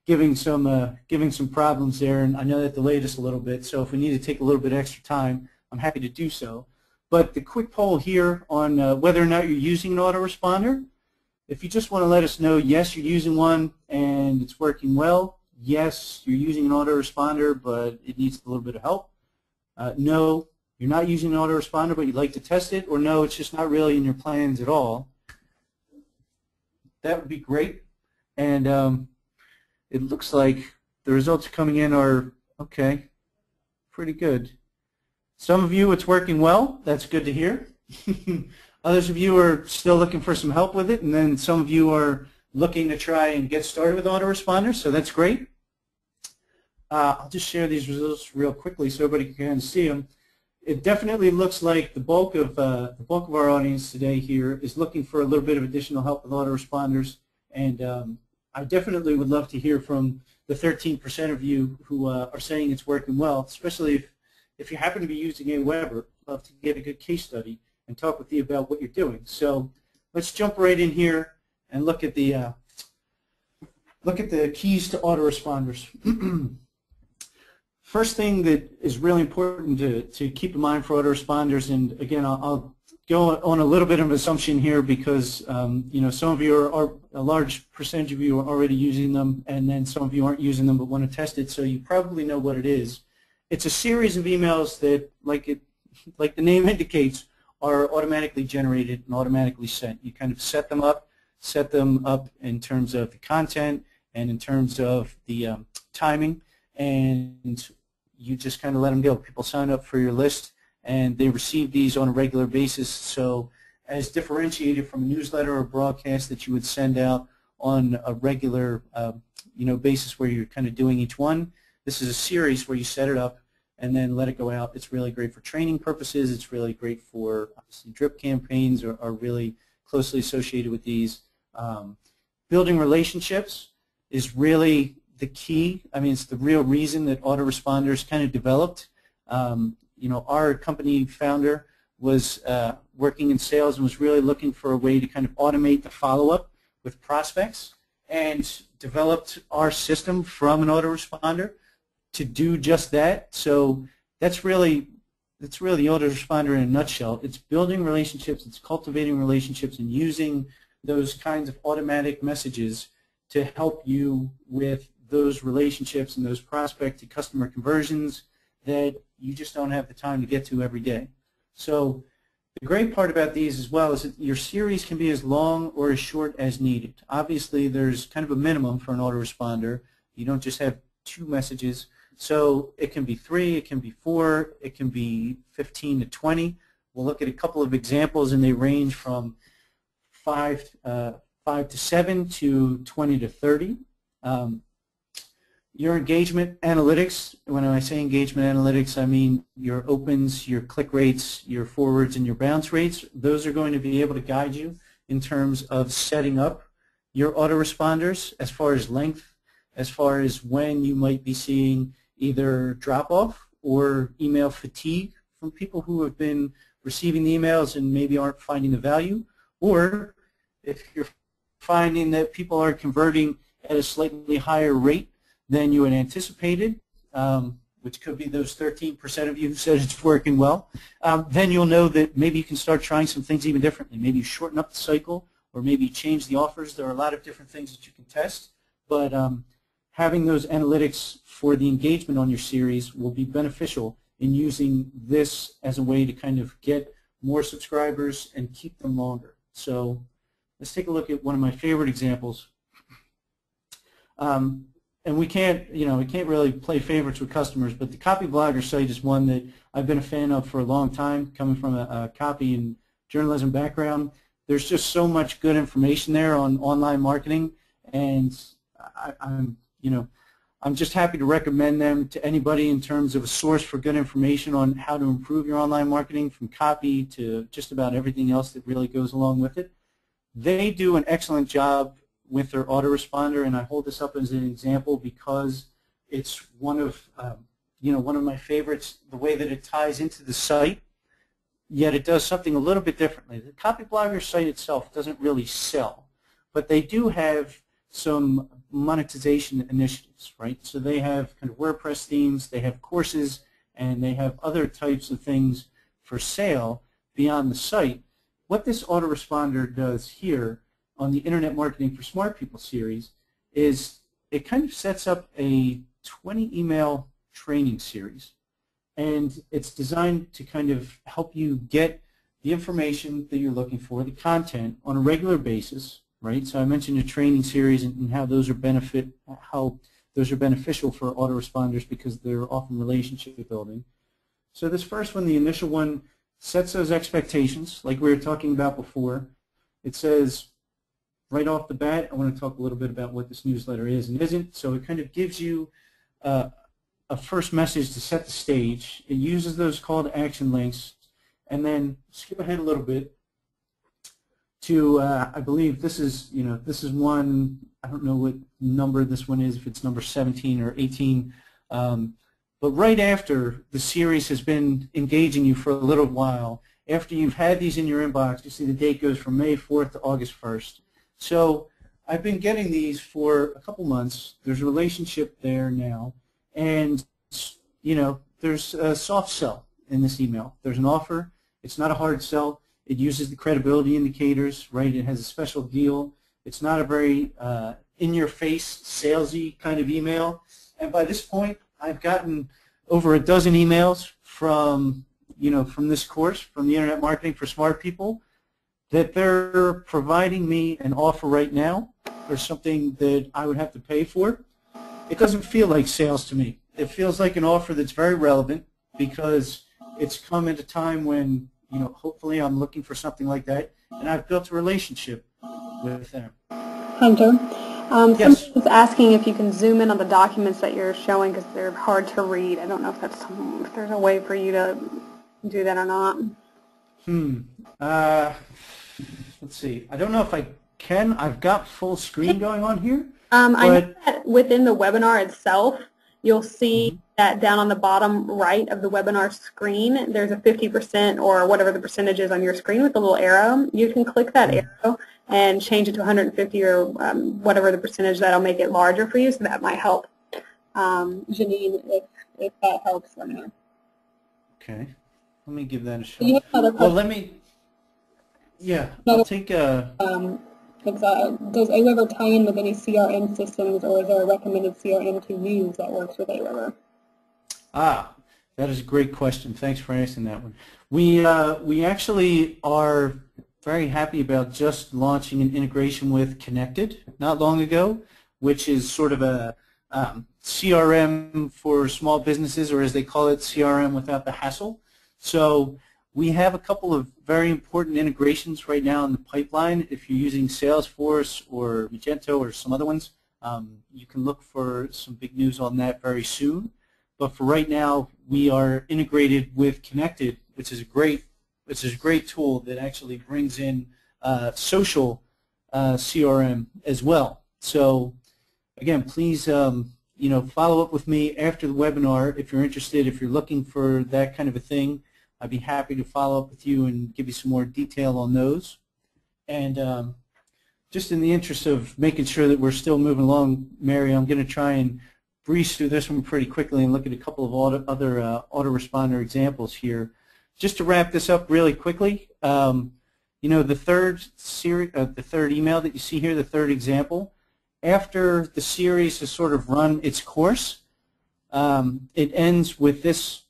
giving some problems there, and I know that delayed us a little bit. So if we need to take a little bit extra time, I'm happy to do so. But the quick poll here on whether or not you're using an autoresponder. If you just want to let us know, yes, you're using one and it's working well. Yes, you're using an autoresponder, but it needs a little bit of help. No, you're not using an autoresponder, but you'd like to test it. Or no, it's just not really in your plans at all. That would be great. And it looks like the results coming in are, okay, pretty good. Some of you, it's working well. That's good to hear. Others of you are still looking for some help with it, and then some of you are looking to try and get started with autoresponders, so that's great. I'll just share these results real quickly so everybody can see them. It definitely looks like the bulk of our audience today here is looking for a little bit of additional help with autoresponders, and I definitely would love to hear from the 13% of you who are saying it's working well, especially if you happen to be using Aweber. I'd love to get a good case study and talk with you about what you're doing. So let's jump right in here and look at the keys to autoresponders. First thing that is really important to keep in mind for autoresponders, and again, I'll go on a little bit of an assumption here because you know, some of you are a large percentage of you are already using them, and then some of you aren't using them but want to test it, so you probably know what it is. It's a series of emails that, like the name indicates, are automatically generated and automatically sent. You kind of set them up in terms of the content and in terms of the timing, and you just kind of let them go. People sign up for your list and they receive these on a regular basis. So as differentiated from a newsletter or broadcast that you would send out on a regular basis where you're kind of doing each one, this is a series where you set it up and then let it go out. It's really great for training purposes. It's really great for, obviously, drip campaigns are really closely associated with these. Building relationships is really the key. I mean, it's the real reason that autoresponders kind of developed. Our company founder was working in sales and was really looking for a way to kind of automate the follow-up with prospects, and developed our system from an autoresponder to do just that. So that's really the autoresponder in a nutshell. It's building relationships, it's cultivating relationships, and using those kinds of automatic messages to help you with those relationships and those prospect to customer conversions that you just don't have the time to get to every day. So the great part about these as well is that your series can be as long or as short as needed. Obviously, there's kind of a minimum for an autoresponder. You don't just have 2 messages. So it can be 3, it can be 4, it can be 15 to 20. We'll look at a couple of examples, and they range from 5 to 7 to 20 to 30. Your engagement analytics, when I say engagement analytics, I mean your opens, your click rates, your forwards, and your bounce rates. Those are going to be able to guide you in terms of setting up your autoresponders as far as length, as far as when you might be seeing either drop-off or email fatigue from people who have been receiving the emails and maybe aren't finding the value, or if you're finding that people are converting at a slightly higher rate than you had anticipated, which could be those 13% of you who said it's working well, then you'll know that maybe you can start trying some things even differently. Maybe you shorten up the cycle, or maybe you change the offers. There are a lot of different things that you can test, but having those analytics for the engagement on your series will be beneficial in using this as a way to kind of get more subscribers and keep them longer. So let's take a look at one of my favorite examples. And we can't really play favorites with customers, but the Copyblogger site is one that I've been a fan of for a long time, coming from a copy and journalism background. There's just so much good information there on online marketing, and I'm just happy to recommend them to anybody in terms of a source for good information on how to improve your online marketing, from copy to just about everything else that really goes along with it. They do an excellent job with their autoresponder, and I hold this up as an example because it's one of my favorites, the way that it ties into the site, yet it does something a little bit differently. The Copyblogger site itself doesn't really sell, but they do have some monetization initiatives, right? So they have kind of WordPress themes, they have courses, and they have other types of things for sale beyond the site. What this autoresponder does here on the Internet Marketing for Smart People series is it kind of sets up a 20 email training series, and it's designed to kind of help you get the information that you're looking for, the content, on a regular basis, right? So I mentioned a training series and how those are beneficial for autoresponders because they're often relationship building. So this first one, the initial one, sets those expectations like we were talking about before. It says right off the bat, I want to talk a little bit about what this newsletter is and isn't. So it kind of gives you a first message to set the stage. It uses those call to action links, and then skip ahead a little bit to I believe this is one. I don't know what number this one is, if it's number 17 or 18. But right after the series has been engaging you for a little while, after you've had these in your inbox, you see the date goes from May 4th to August 1st. So I've been getting these for a couple months. There's a relationship there now, and there's a soft sell in this email. There's an offer. It's not a hard sell. It uses the credibility indicators, right? It has a special deal. It's not a very in-your-face, salesy kind of email. And by this point, I've gotten over a dozen emails from this course, from the Internet Marketing for Smart People, that they're providing me an offer right now or something that I would have to pay for. It doesn't feel like sales to me. It feels like an offer that's very relevant because it's come at a time when hopefully I'm looking for something like that, and I've built a relationship with them. Hunter, yes. Someone's asking if you can zoom in on the documents that you're showing because they're hard to read. I don't know if there's a way for you to do that or not. Let's see. I don't know if I can. I've got full screen going on here. I know that within the webinar itself, you'll see that down on the bottom right of the webinar screen, there's a 50% or whatever the percentage is on your screen with the little arrow. You can click that arrow and change it to 150 or whatever the percentage. That'll make it larger for you, so that might help. Janine, if that helps, let me know. Okay. Let me give that a shot. Well, let me... Yeah, I'll take a... does Aweber tie in with any CRM systems, or is there a recommended CRM to use that works with Aweber? That is a great question. Thanks for asking that one. We actually are very happy about just launching an integration with Connected not long ago, which is sort of a CRM for small businesses, or as they call it, CRM without the hassle. So we have a couple of very important integrations right now in the pipeline. If you're using Salesforce or Magento or some other ones, you can look for some big news on that very soon. But for right now, we are integrated with Connected, which is a great tool that actually brings in social CRM as well. So again, please follow up with me after the webinar if you're interested, if you're looking for that kind of a thing. I'd be happy to follow up with you and give you some more detail on those. And just in the interest of making sure that we're still moving along, Mary, I'm going to try and breeze through this one pretty quickly and look at a couple of other autoresponder examples here. Just to wrap this up really quickly, the third email that you see here, the third example, after the series has sort of run its course, it ends with this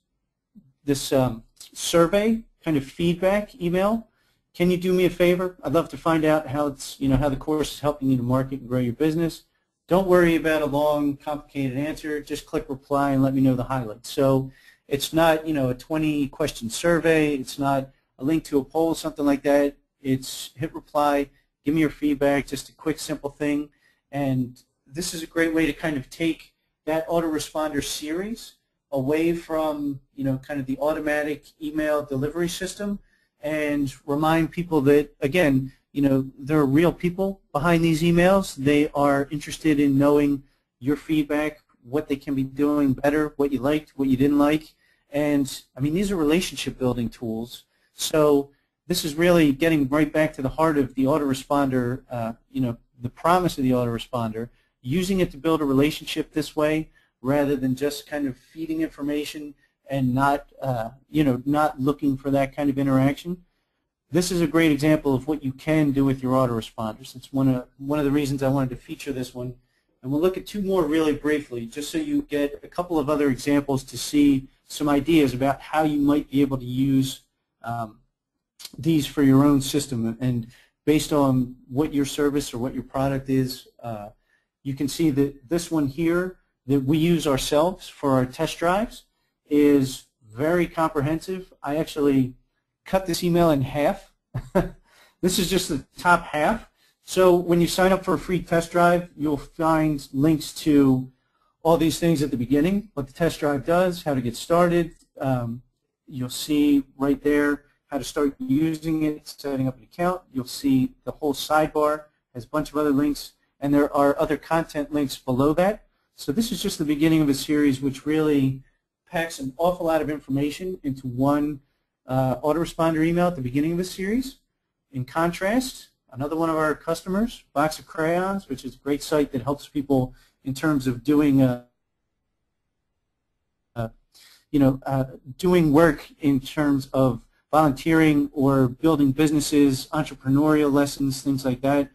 survey kind of feedback email. Can you do me a favor? I'd love to find out how how the course is helping you to market and grow your business. Don't worry about a long, complicated answer. Just click reply and let me know the highlights. So it's not a 20-question survey. It's not a link to a poll, something like that. It's hit reply, give me your feedback, just a quick, simple thing. And this is a great way to kind of take that autoresponder series away from kind of the automatic email delivery system and remind people that, again, there are real people behind these emails. They are interested in knowing your feedback, what they can be doing better, what you liked, what you didn't like. And, I mean, these are relationship building tools. So this is really getting right back to the heart of the autoresponder, the promise of the autoresponder, using it to build a relationship this way rather than just kind of feeding information and not looking for that kind of interaction. This is a great example of what you can do with your autoresponders. It's one of the reasons I wanted to feature this one. And we'll look at two more really briefly, just so you get a couple of other examples to see some ideas about how you might be able to use these for your own system. And based on what your service or what your product is, you can see that this one here that we use ourselves for our test drives is very comprehensive. I actually cut this email in half. This is just the top half. So when you sign up for a free test drive, you'll find links to all these things at the beginning, what the test drive does, how to get started. You'll see right there how to start using it, setting up an account. You'll see the whole sidebar has a bunch of other links, and there are other content links below that. So this is just the beginning of a series which really packs an awful lot of information into one autoresponder email at the beginning of a series. In contrast, another one of our customers, Box of Crayons, which is a great site that helps people in terms of doing doing work in terms of volunteering or building businesses, entrepreneurial lessons, things like that.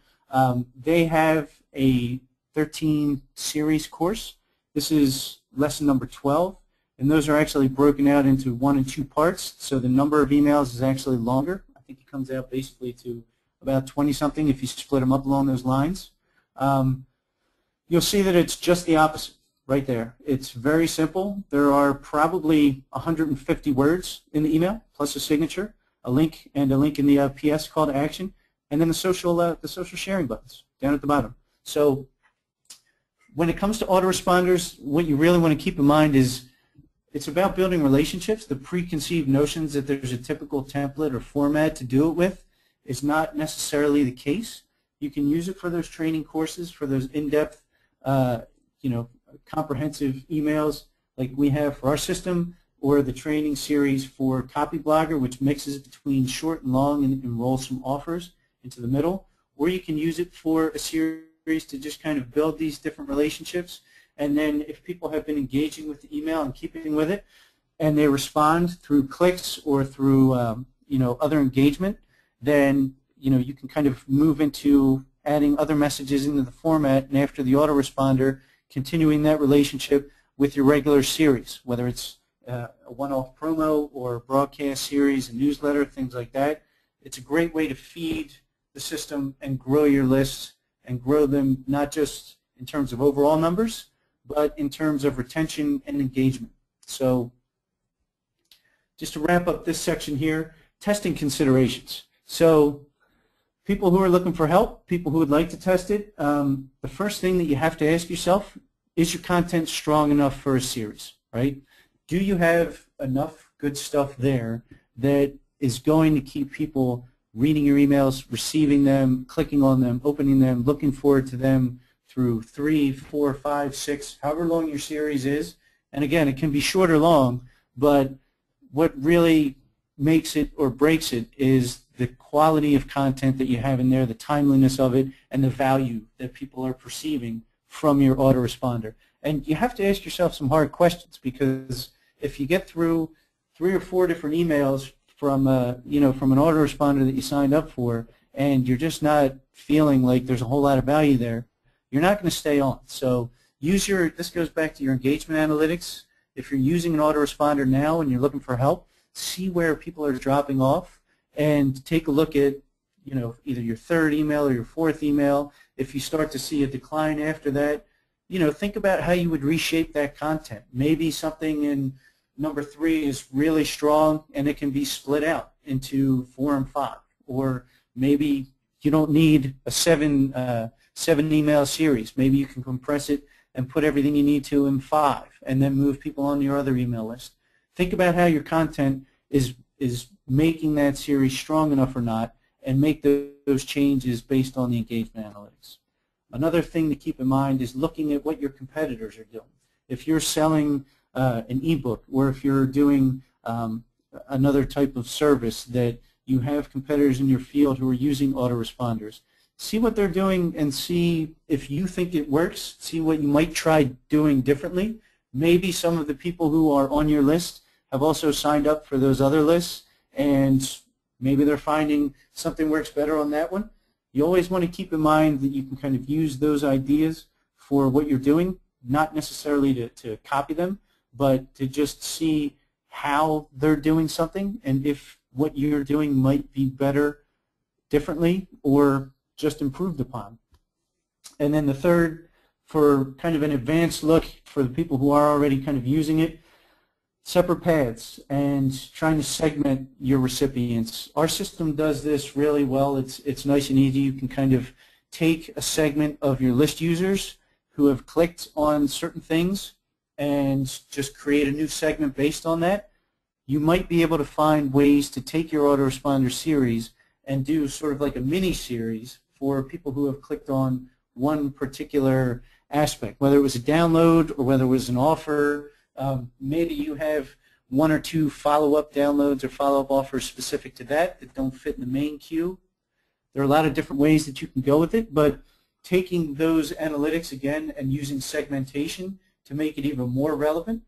They have a 13 series course. This is lesson number 12, and those are actually broken out into 1 and 2 parts, so the number of emails is actually longer. I think it comes out basically to about 20-something if you split them up along those lines. You'll see that it's just the opposite right there. It's very simple. There are probably 150 words in the email, plus a signature, a link, and a link in the PS call to action, and then the social sharing buttons down at the bottom. So when it comes to autoresponders, what you really want to keep in mind is it's about building relationships. The preconceived notions that there's a typical template or format to do it with is not necessarily the case. You can use it for those training courses, for those in-depth, comprehensive emails like we have for our system, or the training series for Copyblogger, which mixes between short and long and rolls some offers into the middle. Or you can use it for a series to just kind of build these different relationships. And then if people have been engaging with the email and keeping with it, and they respond through clicks or through other engagement, then you can kind of move into adding other messages into the format, and after the autoresponder, continuing that relationship with your regular series, whether it's a one-off promo or a broadcast series, a newsletter, things like that. It's a great way to feed the system and grow your lists and grow them not just in terms of overall numbers, but in terms of retention and engagement. So just to wrap up this section here, testing considerations. So people who are looking for help, people who would like to test it, the first thing that you have to ask yourself, is your content strong enough for a series, right? Do you have enough good stuff there that is going to keep people reading your emails, receiving them, clicking on them, opening them, looking forward to them through 3, 4, 5, 6, however long your series is. And again, it can be short or long, but what really makes it or breaks it is the quality of content that you have in there, the timeliness of it, and the value that people are perceiving from your autoresponder. And you have to ask yourself some hard questions, because if you get through 3 or 4 different emails from from an autoresponder that you signed up for, and you're just not feeling like there's a whole lot of value there, you're not going to stay on. So this goes back to your engagement analytics. If you're using an autoresponder now and you're looking for help, see where people are dropping off and take a look at either your 3rd email or your 4th email. If you start to see a decline after that, think about how you would reshape that content. Maybe something in number 3 is really strong and it can be split out into 4 and 5. Or maybe you don't need a 7 email series. Maybe you can compress it and put everything you need to in 5 and then move people on your other email list. Think about how your content is making that series strong enough or not, and make those changes based on the engagement analytics. Another thing to keep in mind is looking at what your competitors are doing. If you're selling an ebook, or if you're doing another type of service that you have competitors in your field who are using autoresponders, see what they're doing and see if you think it works. See what you might try doing differently. Maybe some of the people who are on your list have also signed up for those other lists, and maybe they're finding something works better on that one. You always want to keep in mind that you can kind of use those ideas for what you're doing, not necessarily to copy them, but to just see how they're doing something and if what you're doing might be better differently or just improved upon. And then the third, for kind of an advanced look for the people who are already kind of using it, separate paths and trying to segment your recipients. Our system does this really well. It's nice and easy. You can kind of take a segment of your list users who have clicked on certain things and just create a new segment based on that. You might be able to find ways to take your autoresponder series and do sort of like a mini series for people who have clicked on one particular aspect, whether it was a download or whether it was an offer. Maybe you have 1 or 2 follow-up downloads or follow-up offers specific to that don't fit in the main queue. There are a lot of different ways that you can go with it, but taking those analytics again and using segmentation to make it even more relevant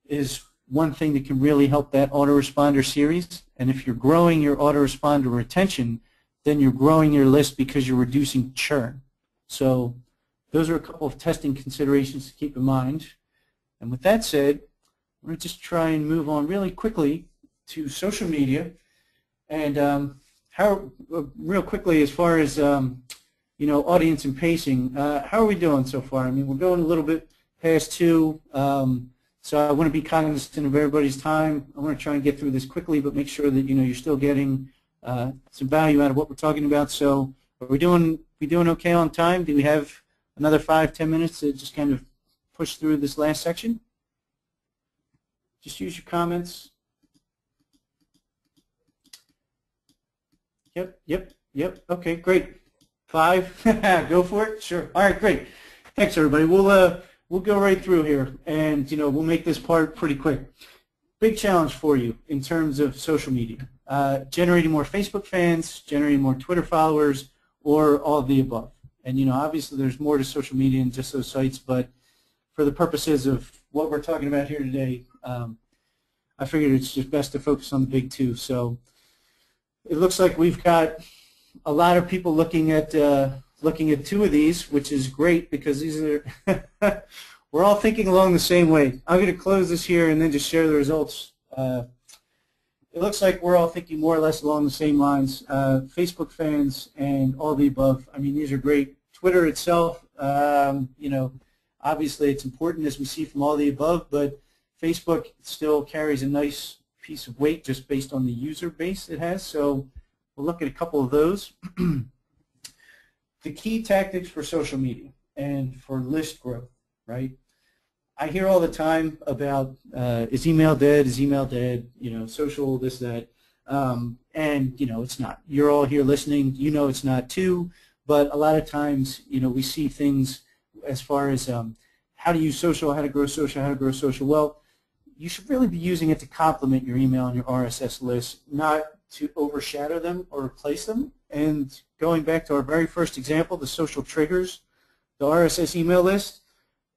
is one thing that can really help that autoresponder series. And if you're growing your autoresponder retention, then you're growing your list because you're reducing churn. So those are a couple of testing considerations to keep in mind. And with that said, we're going to just try and move on really quickly to social media. And real quickly, as far as audience and pacing, how are we doing so far? I mean, we're going a little bit past 2, so I want to be cognizant of everybody's time. I want to try and get through this quickly, but make sure that you're still getting some value out of what we're talking about. So, are we doing okay on time? Do we have another 5-10 minutes to just kind of push through this last section? Just use your comments. Yep. Okay, great. 5. Go for it. Sure. All right, great. Thanks, everybody. We'll go right through here, and we'll make this part pretty quick. Big challenge for you in terms of social media: generating more Facebook fans, generating more Twitter followers, or all of the above. And obviously, there's more to social media than just those sites, but for the purposes of what we're talking about here today, I figured it's just best to focus on the big 2. So it looks like we've got a lot of people looking at 2 of these, which is great because these are we're all thinking along the same way. I'm going to close this here and then just share the results. It looks like we're all thinking more or less along the same lines. Facebook fans and all the above. I mean, these are great. Twitter itself, obviously it's important, as we see from all the above, but Facebook still carries a nice piece of weight just based on the user base it has. So we'll look at a couple of those. The key tactics for social media and for list growth, right? I hear all the time about is email dead, social, this, that, and it's not. You're all here listening, it's not too, but a lot of times, we see things as far as how to use social, how to grow social, how to grow social. Well, you should really be using it to complement your email and your RSS list, not to overshadow them or replace them. And going back to our very first example, the social triggers, the RSS email list,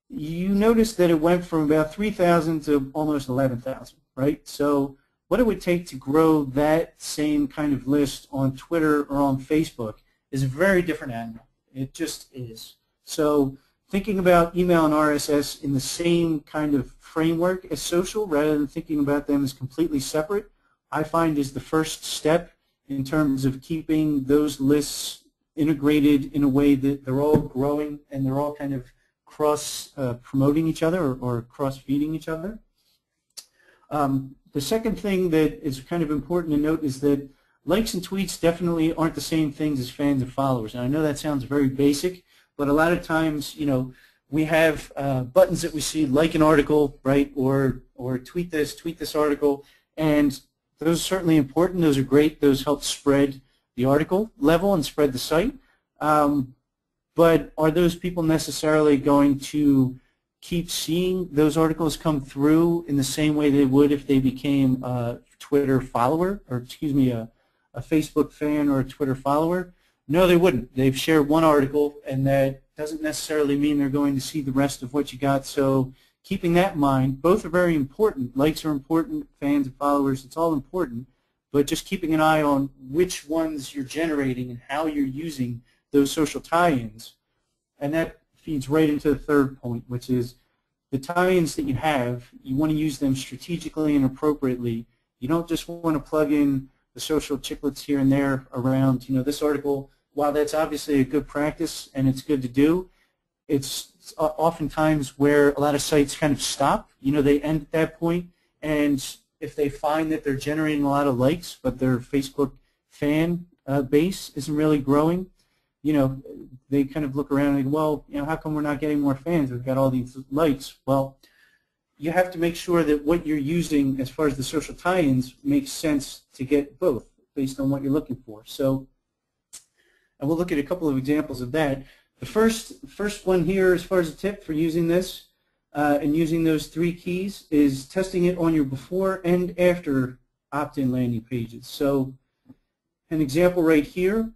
you notice that it went from about 3,000 to almost 11,000, right? So what it would take to grow that same kind of list on Twitter or on Facebook is a very different animal. It just is. So thinking about email and RSS in the same kind of framework as social rather than thinking about them as completely separate, I find is the first step in terms of keeping those lists integrated in a way that they're all growing and they're all kind of cross-promoting each other or cross-feeding each other. The second thing that is kind of important to note is that likes and tweets definitely aren't the same things as fans and followers. And I know that sounds very basic, but a lot of times, you know, we have buttons that we see, like an article, right, or tweet this article, and those are certainly important. Those are great. Those help spread the article level and spread the site. But are those people necessarily going to keep seeing those articles come through in the same way they would if they became a Twitter follower, or excuse me, a Facebook fan or a Twitter follower? No, they wouldn't. They've shared one article, and that doesn't necessarily mean they're going to see the rest of what you got. So keeping that in mind, both are very important. Likes are important, fans and followers, it's all important. But just keeping an eye on which ones you're generating and how you're using those social tie-ins. And that feeds right into the third point, which is the tie-ins that you have, you want to use them strategically and appropriately. You don't just want to plug in the social chiclets here and there around, you know, this article. While that's obviously a good practice and it's good to do, it's oftentimes where a lot of sites kind of stop. You know, they end at that point, and if they find that they're generating a lot of likes, but their Facebook fan base isn't really growing, you know, they kind of look around and go, well, you know, how come we're not getting more fans? We've got all these likes. Well, you have to make sure that what you're using as far as the social tie-ins makes sense to get both based on what you're looking for. So, and we'll look at a couple of examples of that. The first one here, as far as a tip for using this and using those three keys, is testing it on your before and after opt-in landing pages. So, an example right here.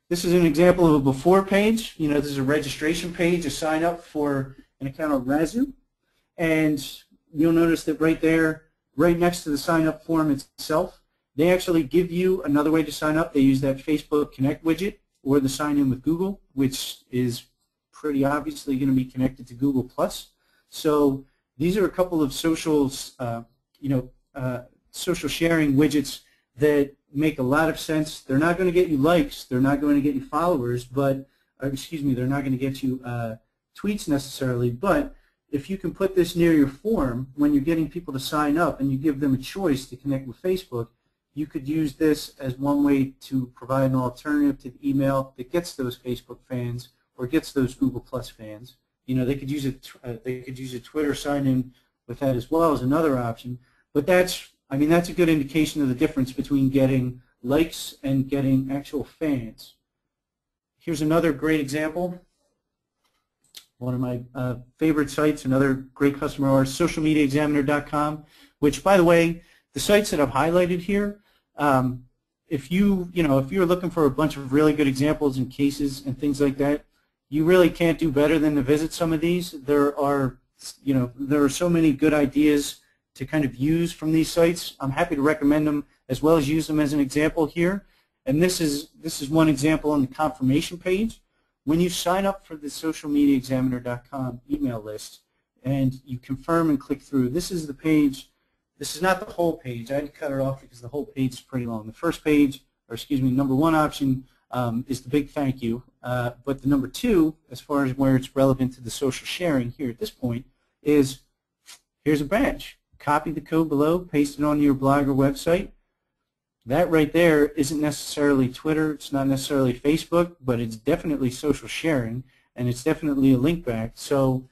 This is an example of a before page. You know, this is a registration page, a sign up for an account on Razoo. And you'll notice that right there, right next to the sign up form itself, they actually give you another way to sign up. They use that Facebook Connect widget or the sign in with Google, which is pretty obviously going to be connected to Google+. So these are a couple of socials, social sharing widgets that make a lot of sense. They're not going to get you likes. They're not going to get you followers, but, they're not going to get you tweets necessarily. But if you can put this near your form when you're getting people to sign up and you give them a choice to connect with Facebook, you could use this as one way to provide an alternative to the email that gets those Facebook fans or gets those Google Plus fans. You know, they could use a Twitter sign-in with that as well as another option. But that's a good indication of the difference between getting likes and getting actual fans. Here's another great example. One of my favorite sites, another great customer of ours, socialmediaexaminer.com, which, by the way, the sites that I've highlighted here, if you're looking for a bunch of really good examples and cases and things like that, you really can't do better than to visit some of these. There are so many good ideas to kind of use from these sites. I'm happy to recommend them as well as use them as an example here. And this is one example on the confirmation page. When you sign up for the socialmediaexaminer.com email list and you confirm and click through, this is the page. This is not the whole page. I had to cut it off because the whole page is pretty long. The first page, or excuse me, number one option is the big thank you. But the number two, as far as where it's relevant to the social sharing here at this point, is here's a badge. Copy the code below, paste it onto your blog or website. That right there isn't necessarily Twitter, it's not necessarily Facebook, but it's definitely social sharing, and it's definitely a link back. So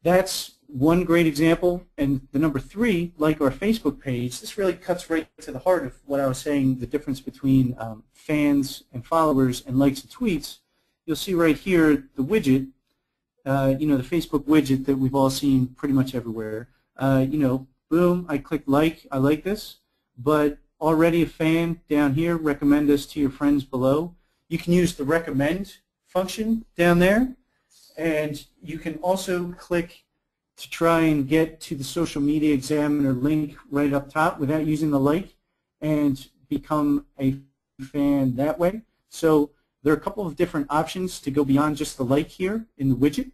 that's one great example. And the number three, like our Facebook page, this really cuts right to the heart of what I was saying, the difference between fans and followers and likes and tweets. You'll see right here the widget the Facebook widget that we've all seen pretty much everywhere. Boom, I click like, I like this, but already a fan down here, recommend us to your friends below. You can use the recommend function down there, and you can also click to try and get to the Social Media Examiner link right up top without using the like, and become a fan that way. So there are a couple of different options to go beyond just the like here in the widget,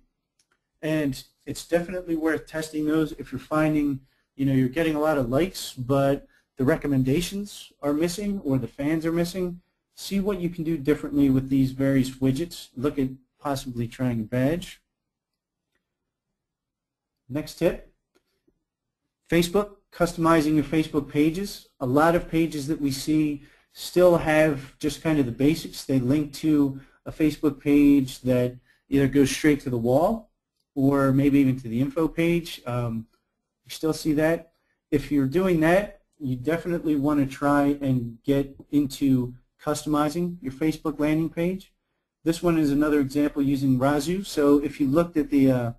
and it's definitely worth testing those if you're finding you're getting a lot of likes but the recommendations are missing or the fans are missing. See what you can do differently with these various widgets. Look at possibly trying a badge. Next tip, Facebook, customizing your Facebook pages. A lot of pages that we see still have just kind of the basics. They link to a Facebook page that either goes straight to the wall or maybe even to the info page. You still see that. If you're doing that, you definitely want to try and get into customizing your Facebook landing page. This one is another example using Razoo. So if you looked at the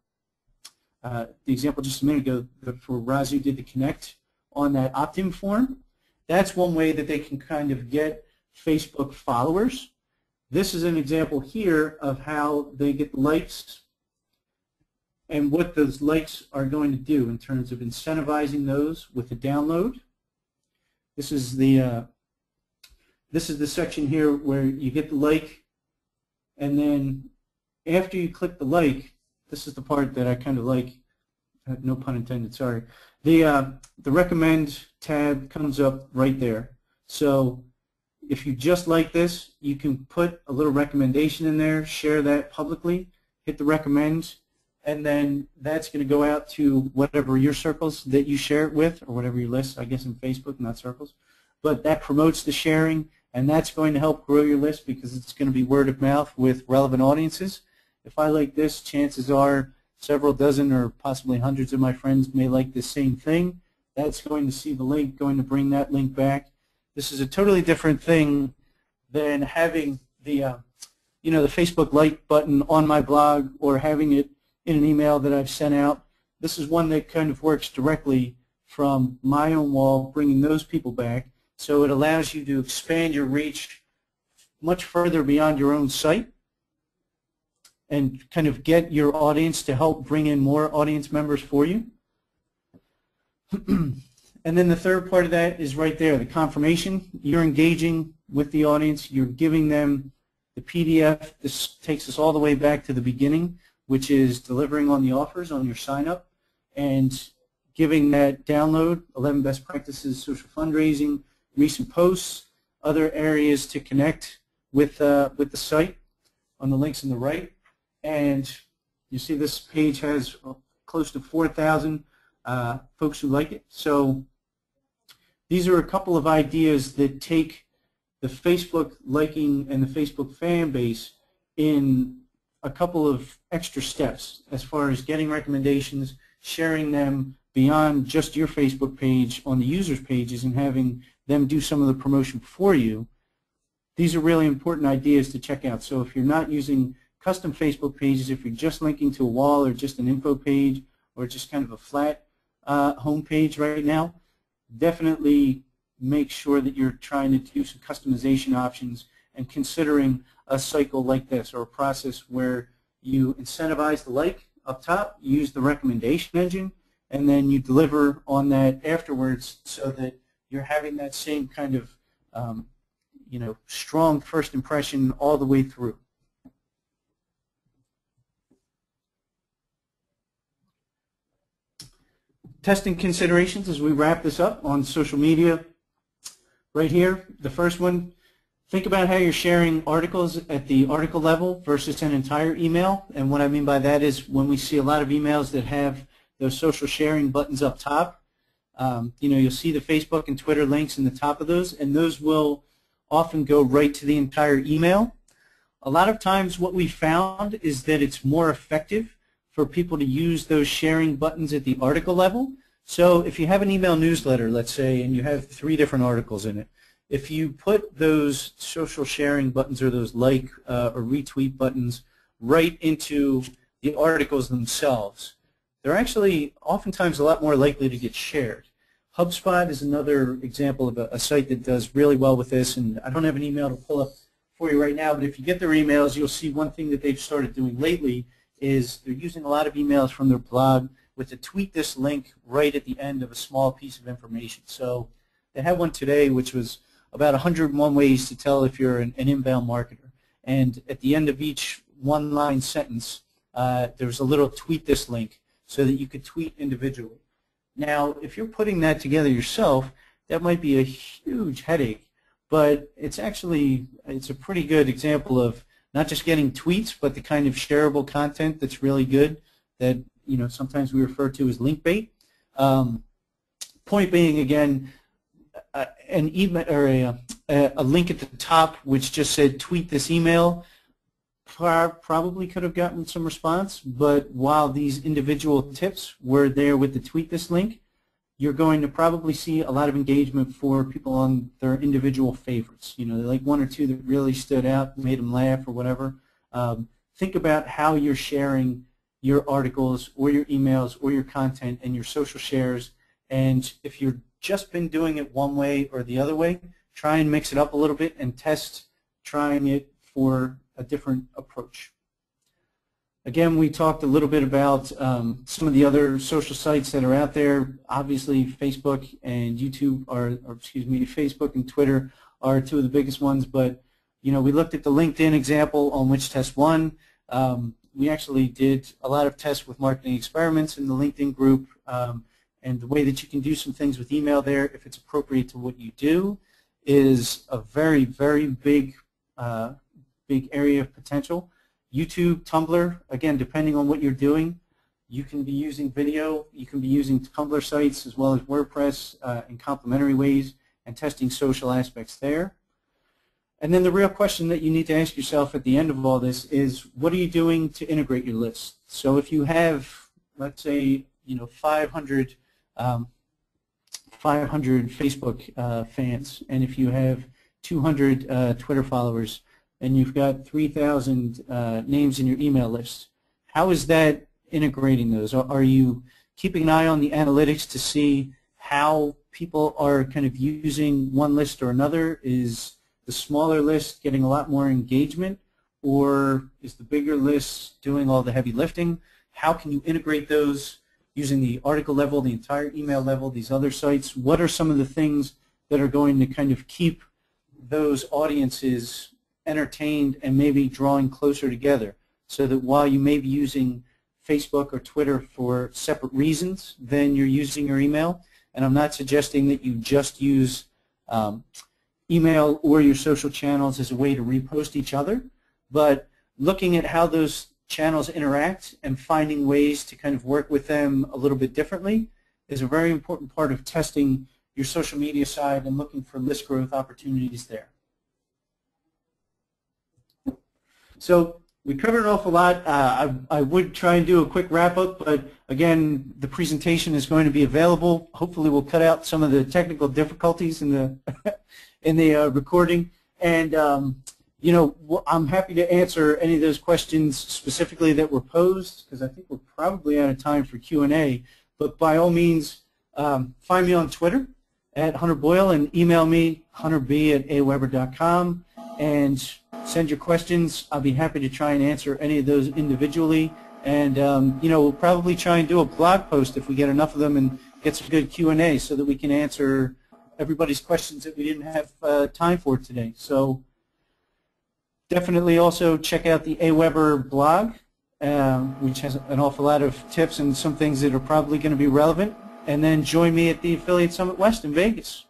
example just a minute ago for Razoo did the connect on that opt-in form, that's one way that they can kind of get Facebook followers. This is an example here of how they get likes and what those likes are going to do in terms of incentivizing those with the download. This is the section here where you get the like, and then after you click the like, this is the part that I kind of like. No pun intended. Sorry. The recommend tab comes up right there. So if you just like this, you can put a little recommendation in there, share that publicly, hit the recommend, and then that's going to go out to whatever your circles that you share it with, or whatever your list, I guess in Facebook, not circles. But that promotes the sharing, and that's going to help grow your list because it's going to be word of mouth with relevant audiences. If I like this, chances are several dozen or possibly hundreds of my friends may like the same thing. That's going to see the link, going to bring that link back. This is a totally different thing than having the the Facebook like button on my blog or having it in an email that I've sent out. This is one that kind of works directly from my own wall, bringing those people back. So it allows you to expand your reach much further beyond your own site and kind of get your audience to help bring in more audience members for you. And then the third part of that is right there, the confirmation. You're engaging with the audience. You're giving them the PDF. This takes us all the way back to the beginning, which is delivering on the offers on your sign-up and giving that download, 11 best practices, social fundraising, recent posts, other areas to connect with the site on the links on the right. And you see this page has close to 4,000 folks who like it. So these are a couple of ideas that take the Facebook liking and the Facebook fan base in a couple of extra steps as far as getting recommendations, sharing them beyond just your Facebook page on the users' pages and having them do some of the promotion for you. These are really important ideas to check out. So if you're not using custom Facebook pages, if you're just linking to a wall or just an info page or just kind of a flat home page right now, definitely make sure that you're trying to do some customization options and considering a cycle like this or a process where you incentivize the like up top, you use the recommendation engine, and then you deliver on that afterwards so that you're having that same kind of strong first impression all the way through. Testing considerations as we wrap this up on social media. Right here, the first one, think about how you're sharing articles at the article level versus an entire email. And what I mean by that is when we see a lot of emails that have those social sharing buttons up top, you'll see the Facebook and Twitter links in the top of those, and those will often go right to the entire email. A lot of times what we found is that it's more effective for people to use those sharing buttons at the article level. So if you have an email newsletter, let's say, and you have 3 different articles in it, if you put those social sharing buttons or those like or retweet buttons right into the articles themselves, they're actually oftentimes a lot more likely to get shared. HubSpot is another example of a site that does really well with this, and I don't have an email to pull up for you right now, but if you get their emails, you'll see one thing that they've started doing lately is they're using a lot of emails from their blog with the tweet this link right at the end of a small piece of information. So they had one today which was about 101 ways to tell if you're an inbound marketer. And at the end of each one-line sentence, there was a little tweet this link so that you could tweet individually. Now, if you're putting that together yourself, that might be a huge headache, but it's a pretty good example of not just getting tweets, but the kind of shareable content that's really good that sometimes we refer to as link bait. Point being, again, an email or a link at the top which just said tweet this email probably could have gotten some response, but while these individual tips were there with the tweet this link, you're going to probably see a lot of engagement for people on their individual favorites. Like one or two that really stood out, made them laugh or whatever. Think about how you're sharing your articles or your emails or your content and your social shares, and if you've just been doing it one way or the other way, try and mix it up a little bit and test trying it for a different approach. Again, we talked a little bit about some of the other social sites that are out there. Obviously, Facebook and YouTube Facebook and Twitter are two of the biggest ones, but we looked at the LinkedIn example on which test won. We actually did a lot of tests with marketing experiments in the LinkedIn group, and the way that you can do some things with email there, if it's appropriate to what you do, is a very, very big area of potential. YouTube, Tumblr, again, depending on what you're doing, you can be using video, you can be using Tumblr sites as well as WordPress in complementary ways and testing social aspects there. And then the real question that you need to ask yourself at the end of all this is, what are you doing to integrate your list? So if you have, let's say, 500 Facebook fans, and if you have 200 Twitter followers, and you've got 3,000 names in your email list, how is that integrating those? Are you keeping an eye on the analytics to see how people are kind of using one list or another? Is the smaller list getting a lot more engagement, or is the bigger list doing all the heavy lifting? How can you integrate those using the article level, the entire email level, these other sites? What are some of the things that are going to kind of keep those audiences entertained and maybe drawing closer together, so that while you may be using Facebook or Twitter for separate reasons than you're using your email, and I'm not suggesting that you just use email or your social channels as a way to repost each other, but looking at how those channels interact and finding ways to kind of work with them a little bit differently is a very important part of testing your social media side and looking for list growth opportunities there. So we covered an awful lot. I would try and do a quick wrap-up, but again, the presentation is going to be available. Hopefully we'll cut out some of the technical difficulties in the in the recording. And I'm happy to answer any of those questions specifically that were posed, because I think we're probably out of time for Q&A. But by all means, find me on Twitter at Hunter Boyle and email me, hunterb@aweber.com, and send your questions. I'll be happy to try and answer any of those individually. And we'll probably try and do a blog post if we get enough of them and get some good Q&A so that we can answer everybody's questions that we didn't have time for today. So definitely also check out the AWeber blog, which has an awful lot of tips and some things that are probably going to be relevant. And then join me at the Affiliate Summit West in Vegas.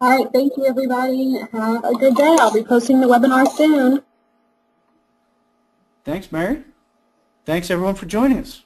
All right, thank you, everybody. Have a good day. I'll be posting the webinar soon. Thanks, Mary. Thanks, everyone, for joining us.